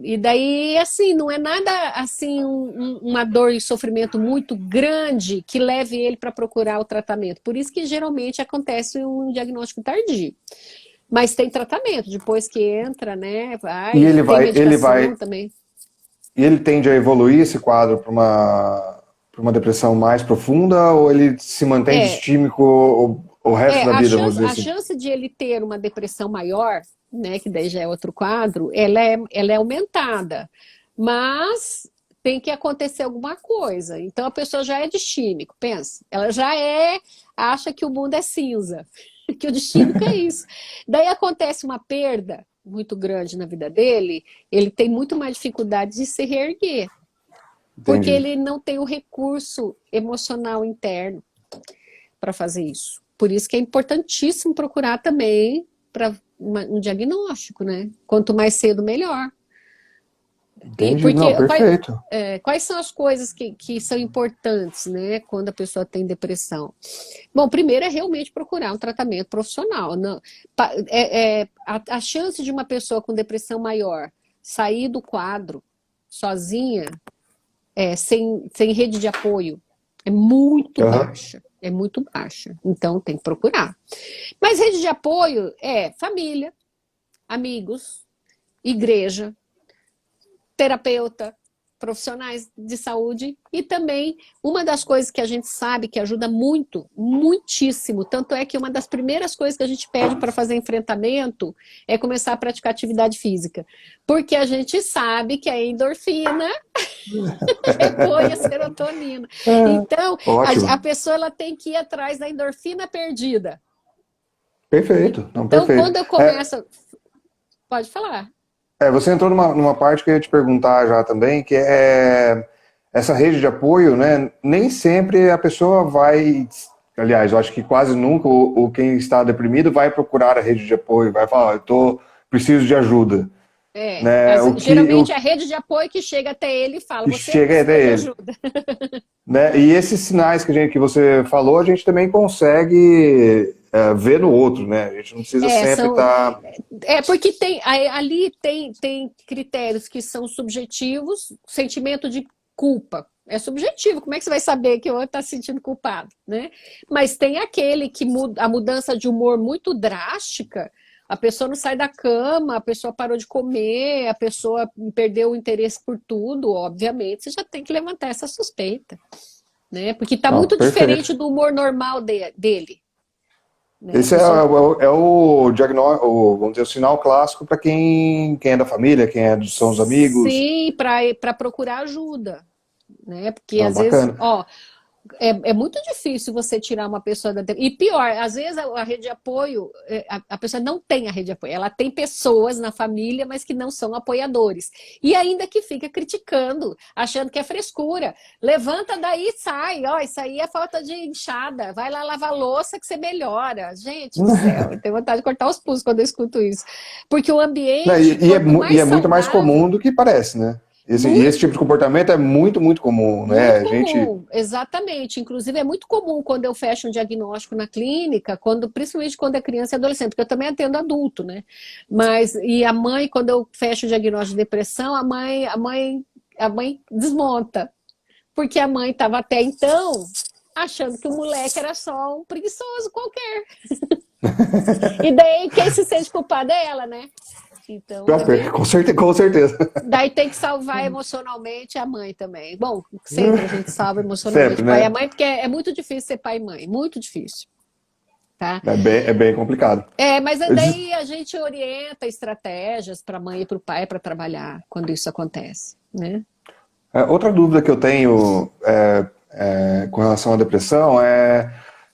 E daí, assim, não é nada assim uma dor e sofrimento muito grande que leve ele para procurar o tratamento. Por isso que geralmente acontece um diagnóstico tardio. Mas tem tratamento, depois que entra, né? E Tem medicação também. e ele tende a evoluir esse quadro para uma depressão mais profunda ou ele se mantém É, distímico o resto da vida, vamos dizer a assim? chance de ele ter uma depressão maior, né, que daí já é outro quadro, ela é aumentada. Mas tem que acontecer alguma coisa. Então a pessoa já é distímico, pensa. Ela já acha que o mundo é cinza, que o distímico é isso. Daí acontece uma perda muito grande na vida dele, ele tem muito mais dificuldade de se reerguer, porque Entendi. ele não tem o recurso emocional interno para fazer isso. Por isso que é importantíssimo procurar também um diagnóstico, né? Quanto mais cedo, melhor. Entendi. Porque Não, perfeito. quais são as coisas que são importantes, né, quando a pessoa tem depressão? Bom, primeiro é realmente procurar um tratamento profissional. Não, a chance de uma pessoa com depressão maior sair do quadro sozinha, sem rede de apoio, é muito Aham. baixa. É muito baixa. Então tem que procurar. Mas rede de apoio é família, amigos, igreja, terapeuta, profissionais de saúde e também uma das coisas que a gente sabe que ajuda muito, muitíssimo, tanto é que uma das primeiras coisas que a gente pede para fazer enfrentamento é começar a praticar atividade física, porque a gente sabe que a endorfina repõe a serotonina. Então, a Ótimo. pessoa ela tem que ir atrás da endorfina perdida. Perfeito. Não, Então, perfeito. quando eu começo... Pode falar. Você entrou numa parte que eu ia te perguntar já também, que é essa rede de apoio, né? Nem sempre a pessoa vai, aliás, eu acho que quase nunca quem está deprimido vai procurar a rede de apoio, vai falar, preciso de ajuda, né? Geralmente é a rede de apoio que chega até ele e fala, Que você chega precisa até de ele, ajuda. né? E esses sinais que você falou, a gente também consegue ver no outro, né? A gente não precisa É, sempre são, estar. porque ali tem critérios que são subjetivos, sentimento de culpa. É subjetivo, como é que você vai saber que o outro está se sentindo culpado, né? Mas tem aquele que a mudança de humor muito drástica, a pessoa não sai da cama, a pessoa parou de comer, a pessoa perdeu o interesse por tudo, obviamente, você já tem que levantar essa suspeita, né? Porque está Não, muito diferente perfeito. do humor normal dele, né? A Esse é, pessoa o diagnóstico, vamos dizer, o sinal clássico para quem é da família, são os amigos. sim, para procurar ajuda, né? Porque Não, às vezes, bacana. ó, é muito difícil você tirar uma pessoa da. E pior, às vezes a rede de apoio, a pessoa não tem a rede de apoio, ela tem pessoas na família, mas que não são apoiadores. E ainda que fica criticando, achando que é frescura. Levanta daí e sai. Ó, isso aí é falta de enxada. Vai lá lavar louça que você melhora. Gente do céu, eu tenho vontade de cortar os pulsos quando eu escuto isso. Porque o Né, ambiente, quanto e mais é muito mais comum saudável, do que parece, né? Esse tipo muito. de comportamento é muito, muito comum, né? Muito A gente. comum, exatamente. Inclusive, é muito comum quando eu fecho um diagnóstico na clínica, principalmente quando é criança e adolescente, porque eu também atendo adulto, né? E a mãe, quando eu fecho o diagnóstico de depressão, a mãe desmonta, porque a mãe estava até então achando que o moleque era só um preguiçoso qualquer. E daí quem se sente culpada é ela, né? Então é bem. Com certeza, com certeza. Daí tem que salvar emocionalmente a mãe também. Bom, sempre a gente salva emocionalmente Sempre, o pai e a né? mãe, porque é muito difícil ser pai e mãe, muito difícil, tá? É bem complicado. Mas Eu disse- daí a gente orienta estratégias para a mãe e para o pai para trabalhar quando isso acontece, né? outra dúvida que eu tenho com relação à depressão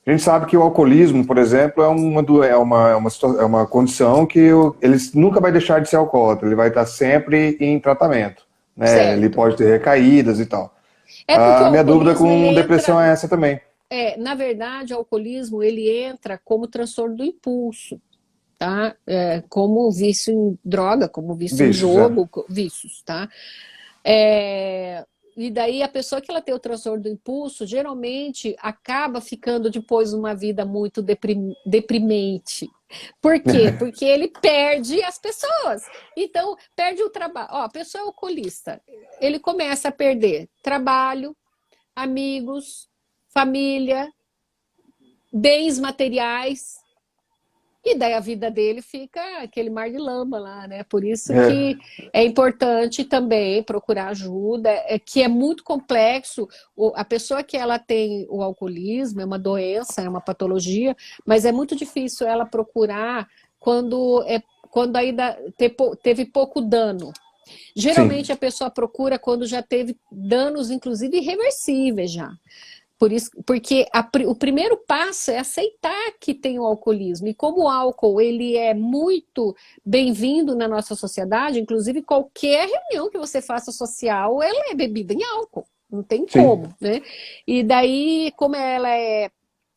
a gente sabe que o alcoolismo, por exemplo, é uma condição que ele nunca vai deixar de ser alcoólatra, ele vai estar sempre em tratamento, né? Ele Certo. pode ter recaídas e tal. É porque o A minha dúvida alcoolismo ele com entra, depressão é essa também. na verdade, o alcoolismo ele entra como transtorno do impulso, tá? Como vício em droga, como vício em Vícios, é. jogo, vícios, tá? É, e daí a pessoa que ela tem o transtorno do impulso, geralmente acaba ficando depois numa vida muito deprimente. Por quê? Porque ele perde as pessoas. Então, perde o trabalho. Ó, a pessoa é alcoolista. Ele começa a perder trabalho, amigos, família, bens materiais. E daí a vida dele fica aquele mar de lama lá, né? Por isso É, que é importante também procurar ajuda, que é muito complexo. A pessoa que ela tem o alcoolismo é uma doença, é uma patologia, mas é muito difícil ela procurar quando ainda teve pouco dano. sim, Geralmente a pessoa procura quando já teve danos, inclusive irreversíveis já. Por isso, porque o primeiro passo é aceitar que tem o alcoolismo. E como o álcool ele é muito bem-vindo na nossa sociedade, inclusive qualquer reunião que você faça social, ela é bebida em álcool. Não tem sim. como, né? E daí, como ela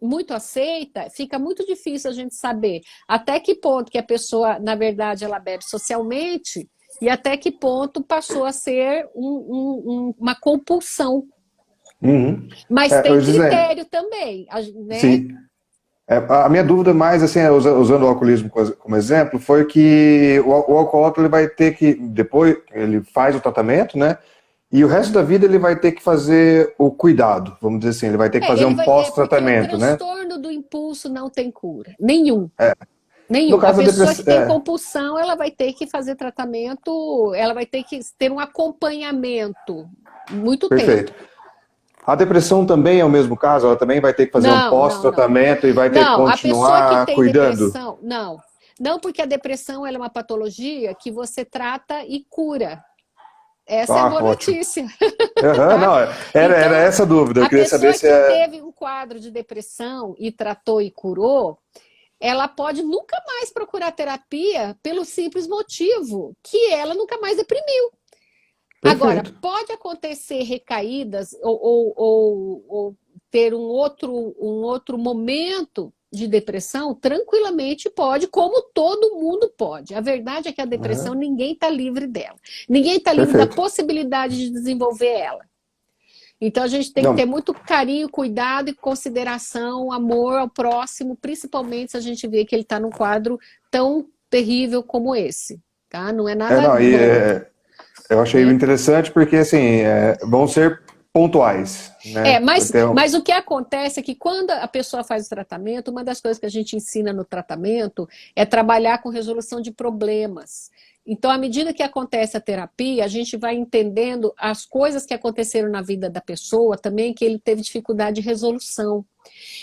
muito aceita, fica muito difícil a gente saber até que ponto que a pessoa, na verdade, ela bebe socialmente e até que ponto passou a ser uma compulsão. Uhum. Mas tem Eu dizendo, critério também, né? sim. A minha dúvida mais, assim, usando o alcoolismo como exemplo, foi que o alcoólatra ele vai ter que, depois ele faz o tratamento, né? E o resto da vida ele vai ter que fazer o cuidado, vamos dizer assim, ele vai ter que fazer Ele um vai, porque o pós-tratamento, né? transtorno do impulso não tem cura, nenhum. No Nenhum. A caso da pessoa que depressão, tem compulsão, ela vai ter que fazer tratamento, ela vai ter que ter um acompanhamento muito tempo. perfeito. A depressão também é o mesmo caso, ela também vai ter que fazer um Não, não, não. pós-tratamento e vai ter que Não, a pessoa que continuar tem cuidando. depressão, não. Não, porque a depressão ela é uma patologia que você trata e cura. Essa é a Ah, boa ótimo. notícia, Aham, tá? não, era Então, essa a dúvida. Eu a queria saber pessoa se que é teve um quadro de depressão e tratou e curou, ela pode nunca mais procurar terapia pelo simples motivo que ela nunca mais deprimiu. Agora, perfeito. pode acontecer recaídas ou ter um outro momento de depressão, tranquilamente pode, como todo mundo pode. A verdade é que a depressão Aham, ninguém está livre dela. Ninguém está livre da perfeito. possibilidade de desenvolver ela. Então a gente tem que ter Não, muito carinho, cuidado e consideração, amor ao próximo, principalmente se a gente vê que ele está num quadro tão terrível como esse, tá? Não é nada não, bom, eu achei né? interessante porque, assim, vão ser pontuais, É, né? Vai ter mas o que acontece é que quando a pessoa faz o tratamento, uma das coisas que a gente ensina no tratamento é trabalhar com resolução de problemas. Então, à medida que acontece a terapia, a gente vai entendendo as coisas que aconteceram na vida da pessoa também, que ele teve dificuldade de resolução.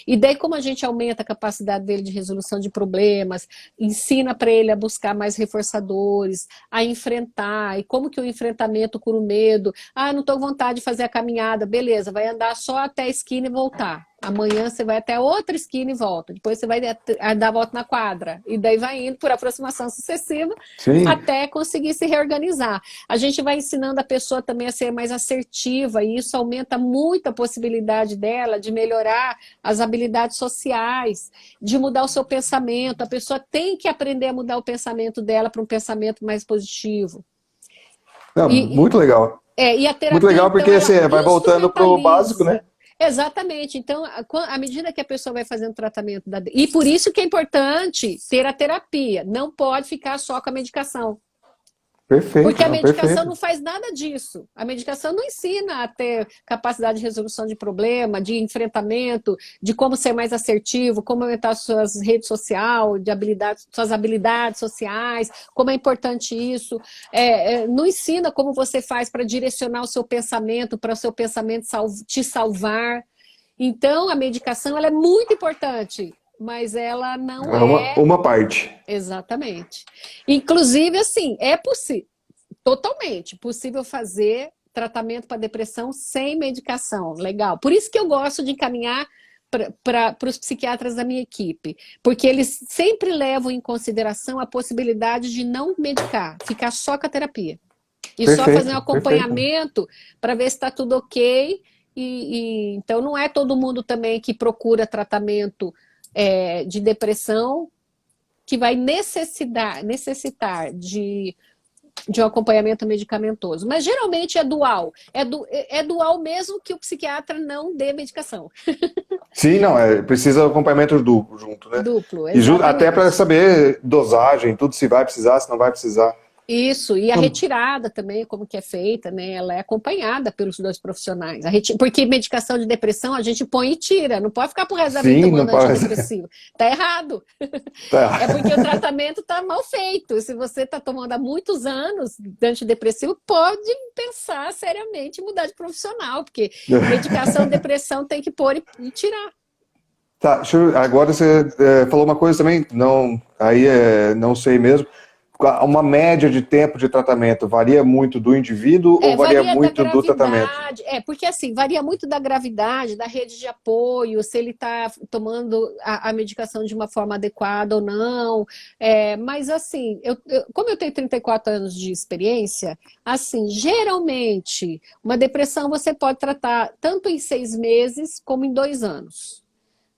E daí, como a gente aumenta a capacidade dele de resolução de problemas, ensina para ele a buscar mais reforçadores, a enfrentar, e como que o enfrentamento cura o medo. Ah, não estou com vontade de fazer a caminhada, beleza, vai andar só até a esquina e voltar. Amanhã você vai até outra esquina e volta. Depois você vai dar a volta na quadra. E daí vai indo por aproximação sucessiva sim, até conseguir se reorganizar. A gente vai ensinando a pessoa também a ser mais assertiva, e isso aumenta muito a possibilidade dela de melhorar as habilidades sociais, de mudar o seu pensamento. A pessoa tem que aprender a mudar o pensamento dela para um pensamento mais positivo. não, E, muito legal. e a Muito terapia, legal então, porque ela assim, vai voltando pro básico, né? instrumentaliza. Exatamente. Então, à medida que a pessoa vai fazendo tratamento e por isso que é importante ter a terapia. Não pode ficar só com a medicação. Porque Perfeito, a não, medicação perfeito. não faz nada disso. A medicação não ensina a ter capacidade de resolução de problema, de enfrentamento, de como ser mais assertivo, como aumentar suas redes sociais, suas habilidades sociais, como é importante isso. Não ensina como você faz para direcionar o seu pensamento, para o seu pensamento te salvar. Então, a medicação ela é muito importante, mas ela não É é uma parte. exatamente. Inclusive, assim, é possível, totalmente possível fazer tratamento para depressão sem medicação. Legal. Por isso que eu gosto de encaminhar para os psiquiatras da minha equipe, porque eles sempre levam em consideração a possibilidade de não medicar, ficar só com a terapia. E só fazer um Perfeito, perfeito. acompanhamento para ver se está tudo ok. Então, não é todo mundo também que procura tratamento de depressão que vai necessitar de um acompanhamento medicamentoso. Mas geralmente é dual. É dual mesmo que o psiquiatra não dê medicação. Sim, não, precisa acompanhamento duplo junto, né? Duplo, E até para exatamente. saber dosagem, tudo se vai precisar, se não vai precisar. Isso, e a Não, retirada também, como que é feita, né? Ela é acompanhada pelos dois profissionais. Porque medicação de depressão a gente põe e tira, não pode ficar pro resto da vida sim, não tomando pode. antidepressivo. Tá errado. É Tá. porque o tratamento está mal feito. Se você está tomando há muitos anos de antidepressivo, pode pensar seriamente em mudar de profissional, porque medicação de depressão tem que pôr e tirar. Tá, agora você falou uma coisa também, não, aí não sei mesmo. Uma média de tempo de tratamento varia muito do indivíduo ou varia Varia da muito do tratamento? gravidade. Porque assim, varia muito da gravidade, da rede de apoio, se ele está tomando a medicação de uma forma adequada ou não. Mas assim, como eu tenho 34 anos de experiência, assim, geralmente, uma depressão você pode tratar tanto em 6 meses como em 2 anos.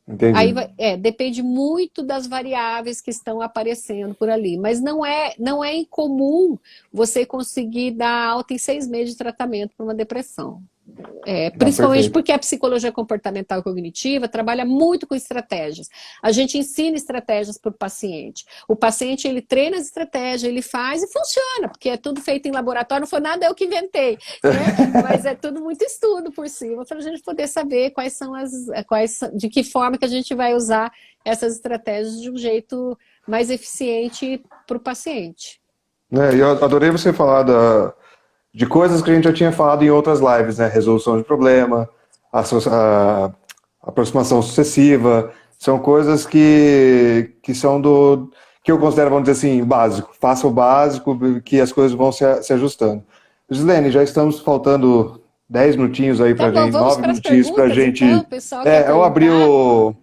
Entendi. Depende muito das variáveis que estão aparecendo por ali, mas não é incomum você conseguir dar alta em 6 meses de tratamento para uma depressão. Ah, Principalmente perfeito. porque a psicologia comportamental e cognitiva trabalha muito com estratégias. A gente ensina estratégias para o paciente. O paciente, ele treina as estratégias, ele faz e funciona, porque é tudo feito em laboratório, não foi nada eu que inventei, né? Mas é tudo muito estudo por cima, para a gente poder saber de que forma que a gente vai usar essas estratégias de um jeito mais eficiente para o paciente. E eu adorei você falar de coisas que a gente já tinha falado em outras lives, né? Resolução de problema, a aproximação sucessiva, são coisas que são que eu considero, vamos dizer assim, básico. Faça o básico, que as coisas vão se ajustando. Gislene, já estamos faltando 10 minutinhos aí Tá pra bom, gente, vamos 9 para as minutinhos pra perguntas, então. O gente. pessoal quer Eu abri perguntar.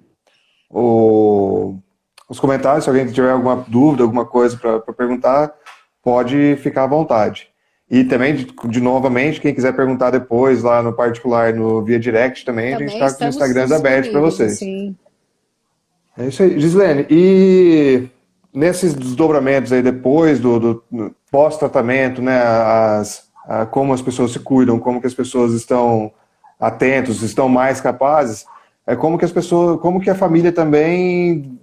o- os comentários, se alguém tiver alguma dúvida, alguma coisa para perguntar, pode ficar à vontade. E também, novamente, quem quiser perguntar depois, lá no particular, no via direct também, a gente Também está com os estamos Instagrams abertos para disponíveis, vocês. assim. É isso aí. Gislene, e nesses desdobramentos aí depois do pós-tratamento, né, como as pessoas se cuidam, como que as pessoas estão atentos, estão mais capazes, como que as pessoas, como que a família também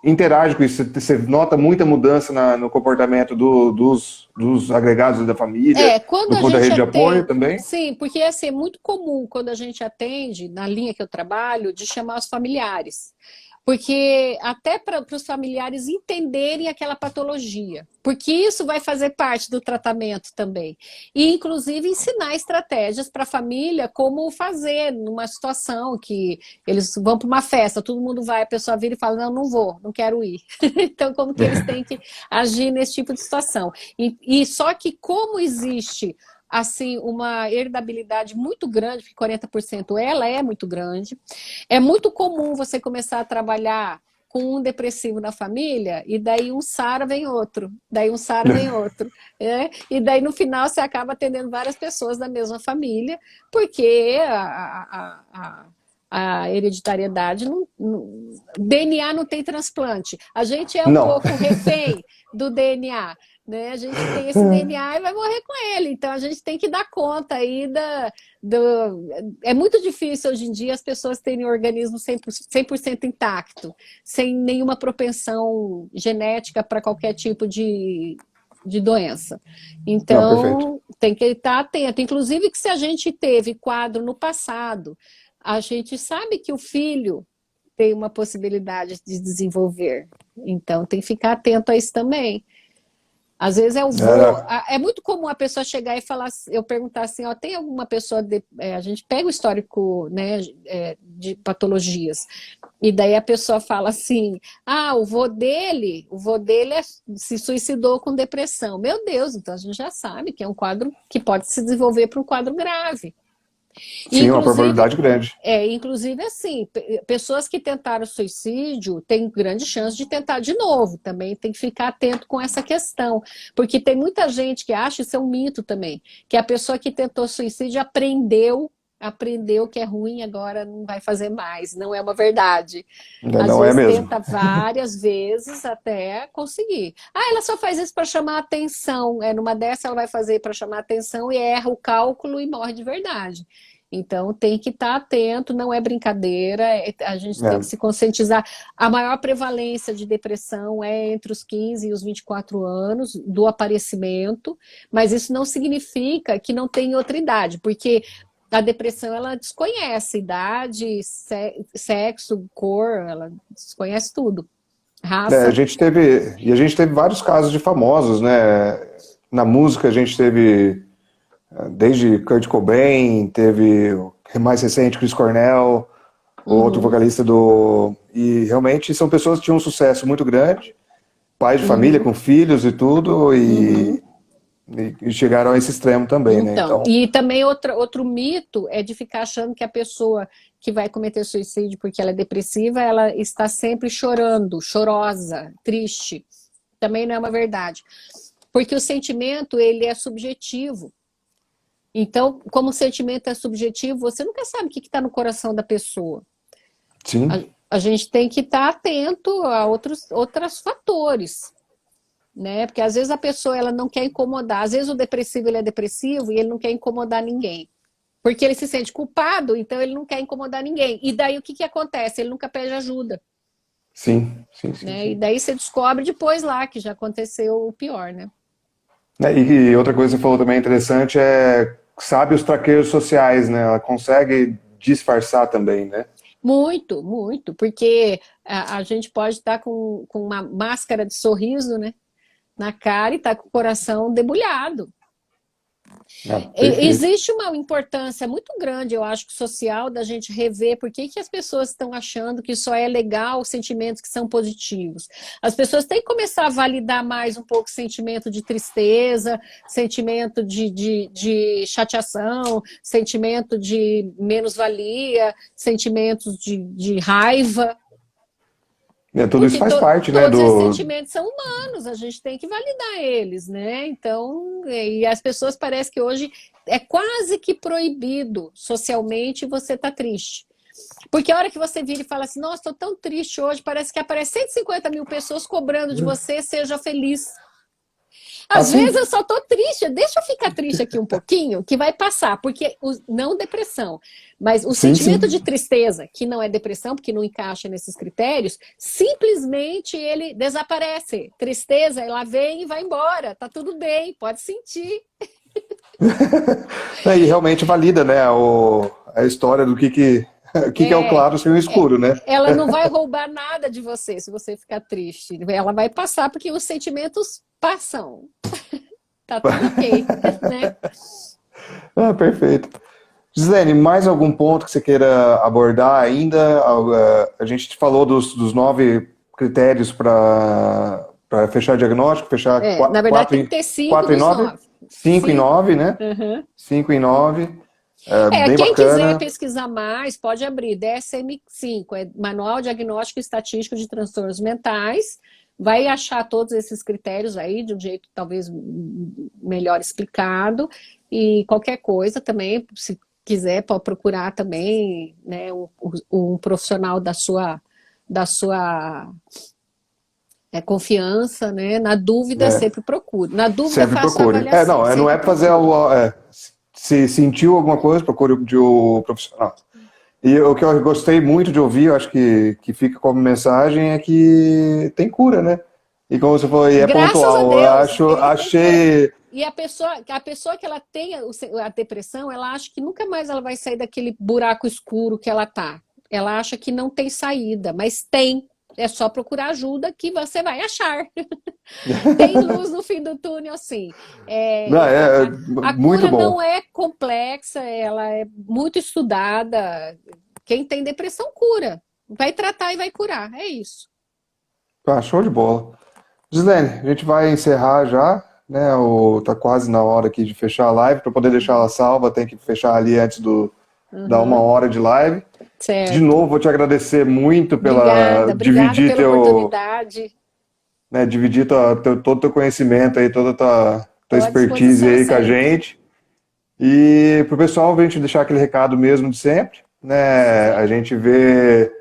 interage com isso. Você nota muita mudança no comportamento dos agregados da família, Quando do a ponto da gente rede de apoio atende, também? sim, porque assim, é muito comum quando a gente atende, na linha que eu trabalho, de chamar os familiares. Porque até para os familiares entenderem aquela patologia, porque isso vai fazer parte do tratamento também. E, inclusive, ensinar estratégias para a família como fazer numa situação que eles vão para uma festa, todo mundo vai, a pessoa vira e fala, não, não vou, não quero ir. Então, como que eles têm que agir nesse tipo de situação? E só que como existe assim uma herdabilidade muito grande, porque 40% ela é muito grande, é muito comum você começar a trabalhar com um depressivo na família, e daí um SARA vem outro, daí um SARA vem outro, e daí no final você acaba atendendo várias pessoas da mesma família, porque a hereditariedade, DNA não tem transplante, a gente é um Não. pouco refém do DNA, né? A gente tem esse DNA e vai morrer com ele, então a gente tem que dar conta aí é muito difícil hoje em dia as pessoas terem o organismo 100% intacto, sem nenhuma propensão genética para qualquer tipo de doença. Não, perfeito. Então, tem que estar atento. Inclusive que se a gente teve quadro no passado, a gente sabe que o filho tem uma possibilidade de desenvolver. Então, tem que ficar atento a isso também. Às vezes é muito comum a pessoa chegar e falar, eu perguntar assim, ó, tem alguma pessoa, a gente pega o histórico, né, de patologias, e daí a pessoa fala assim, o vô dele se suicidou com depressão. Meu Deus, então a gente já sabe que é um quadro que pode se desenvolver para um quadro grave. Sim, uma Inclusive, probabilidade grande. inclusive assim, pessoas que tentaram suicídio têm grande chance de tentar de novo. Também tem que ficar atento com essa questão. Porque tem muita gente que acha, isso é um mito também, que a pessoa que tentou suicídio aprendeu que é ruim, agora não vai fazer mais. Não é uma verdade. Às Não é vezes mesmo. tenta várias vezes até conseguir. Ela só faz isso para chamar atenção. Numa dessa ela vai fazer para chamar atenção e erra o cálculo e morre de verdade. Então tem que estar atento, não é brincadeira, a gente tem que se conscientizar. A maior prevalência de depressão é entre os 15 e os 24 anos do aparecimento, mas isso não significa que não tem outra idade, porque a depressão, ela desconhece idade, sexo, cor, ela desconhece tudo. A Raça. gente teve vários casos de famosos, né? Na música a gente teve desde Kurt Cobain, teve o mais recente Chris Cornell, o outro vocalista e realmente são pessoas que tinham um sucesso muito grande, pais de família com filhos e tudo, e chegaram a esse extremo também, né? Então, Então, e também outro mito é de ficar achando que a pessoa que vai cometer suicídio porque ela é depressiva, ela está sempre chorando, chorosa, triste. Também não é uma verdade. Porque o sentimento, ele é subjetivo. Então, como o sentimento é subjetivo, você nunca sabe o que está no coração da pessoa. sim. a gente tem que estar atento a outros fatores, né? Porque às vezes a pessoa ela não quer incomodar, às vezes o depressivo ele é depressivo e ele não quer incomodar ninguém. Porque ele se sente culpado, então ele não quer incomodar ninguém. E daí o que acontece? Ele nunca pede ajuda. Sim, sim, Né? sim. E daí você descobre depois lá que já aconteceu o pior, né? E outra coisa que você falou também interessante sabe os traqueios sociais, né? Ela consegue disfarçar também, né? Muito, muito, porque a gente pode estar com uma máscara de sorriso, né, na cara e estar com o coração debulhado. Ah, perfeito. Existe uma importância muito grande, eu acho, social, da gente rever por que as pessoas estão achando que só é legal os sentimentos que são positivos. As pessoas têm que começar a validar mais um pouco o sentimento de tristeza, sentimento de chateação, sentimento de menos-valia, sentimentos de raiva. Tudo isso Porque faz parte, né, todos esses do... sentimentos são humanos, a gente tem que validar eles, né? Então, e as pessoas parecem que hoje é quase que proibido socialmente você estar triste. Porque a hora que você vira e fala assim, nossa, estou tão triste hoje, parece que aparece 150 mil pessoas cobrando de você, seja feliz. Às vezes Assim, eu só tô triste, deixa eu ficar triste aqui um pouquinho, que vai passar, porque não depressão, mas o sim, sentimento de sim. tristeza, que não é depressão, porque não encaixa nesses critérios, simplesmente ele desaparece. Tristeza, ela vem e vai embora, tá tudo bem, pode sentir. E realmente valida, né, a história do o que é o É, claro sem o escuro, né? ela não vai roubar nada de você se você ficar triste. Ela vai passar porque os sentimentos passam. Tá tudo ok, né? Ah, perfeito. Gislene, mais algum ponto que você queira abordar ainda? A gente falou dos 9 critérios para fechar diagnóstico, fechar Na verdade tem que ter 5 quatro e dos nove, 9. 5 e 5. 9, né? Uhum. 5 e 9, bem Quem quiser bacana. pesquisar mais, pode abrir DSM-5, é Manual Diagnóstico e Estatístico de Transtornos Mentais. Vai achar todos esses critérios aí de um jeito talvez melhor explicado. E qualquer coisa também, se quiser, pode procurar também, né, um profissional da sua confiança, né? Na dúvida, É, sempre procure. Na dúvida, sempre faça a procure. avaliação, Não é sempre para fazer procure. se sentiu alguma coisa, procure de um profissional. E o que eu gostei muito de ouvir, eu acho que fica como mensagem, é que tem cura, né? E como você falou, e é Graças a pontual. Eu Deus, ele tem cura. achei. E a pessoa que ela tem a depressão, ela acha que nunca mais ela vai sair daquele buraco escuro que ela tá. Ela acha que não tem saída, mas tem. É só procurar ajuda que você vai achar. Tem luz no fim do túnel, sim. Não, A muito cura bom. não é complexa, ela é muito estudada. Quem tem depressão cura. Vai tratar e vai curar. É isso. Ah, show de bola. Gislene, a gente vai encerrar já, né? Tá quase na hora aqui de fechar a live. Para poder deixar ela Uhum. salva, tem que fechar ali antes da uma Uhum. hora de live. De Certo. novo, vou te agradecer muito pela Obrigada dividir pela oportunidade. dividir todo o teu conhecimento aí, toda a tua Estou à expertise disposição aí com a sempre. gente. E pro pessoal, a gente deixar aquele recado mesmo de sempre, né? A Sim, gente vê,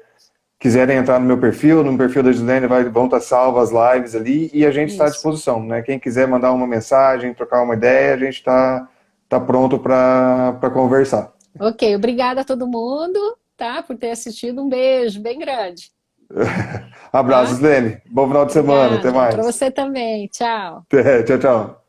quiserem entrar no meu perfil, no perfil da Gislene, vão estar salvas as lives ali e a gente está à isso. disposição, né? Quem quiser mandar uma mensagem, trocar uma ideia, a gente tá pronto para conversar. Ok, obrigada a todo mundo, tá, por ter assistido. Um beijo bem grande, Abraço, tá? Gislene. Bom final de semana. Até Obrigada. Para mais. você também. Tchau. Tchau, tchau.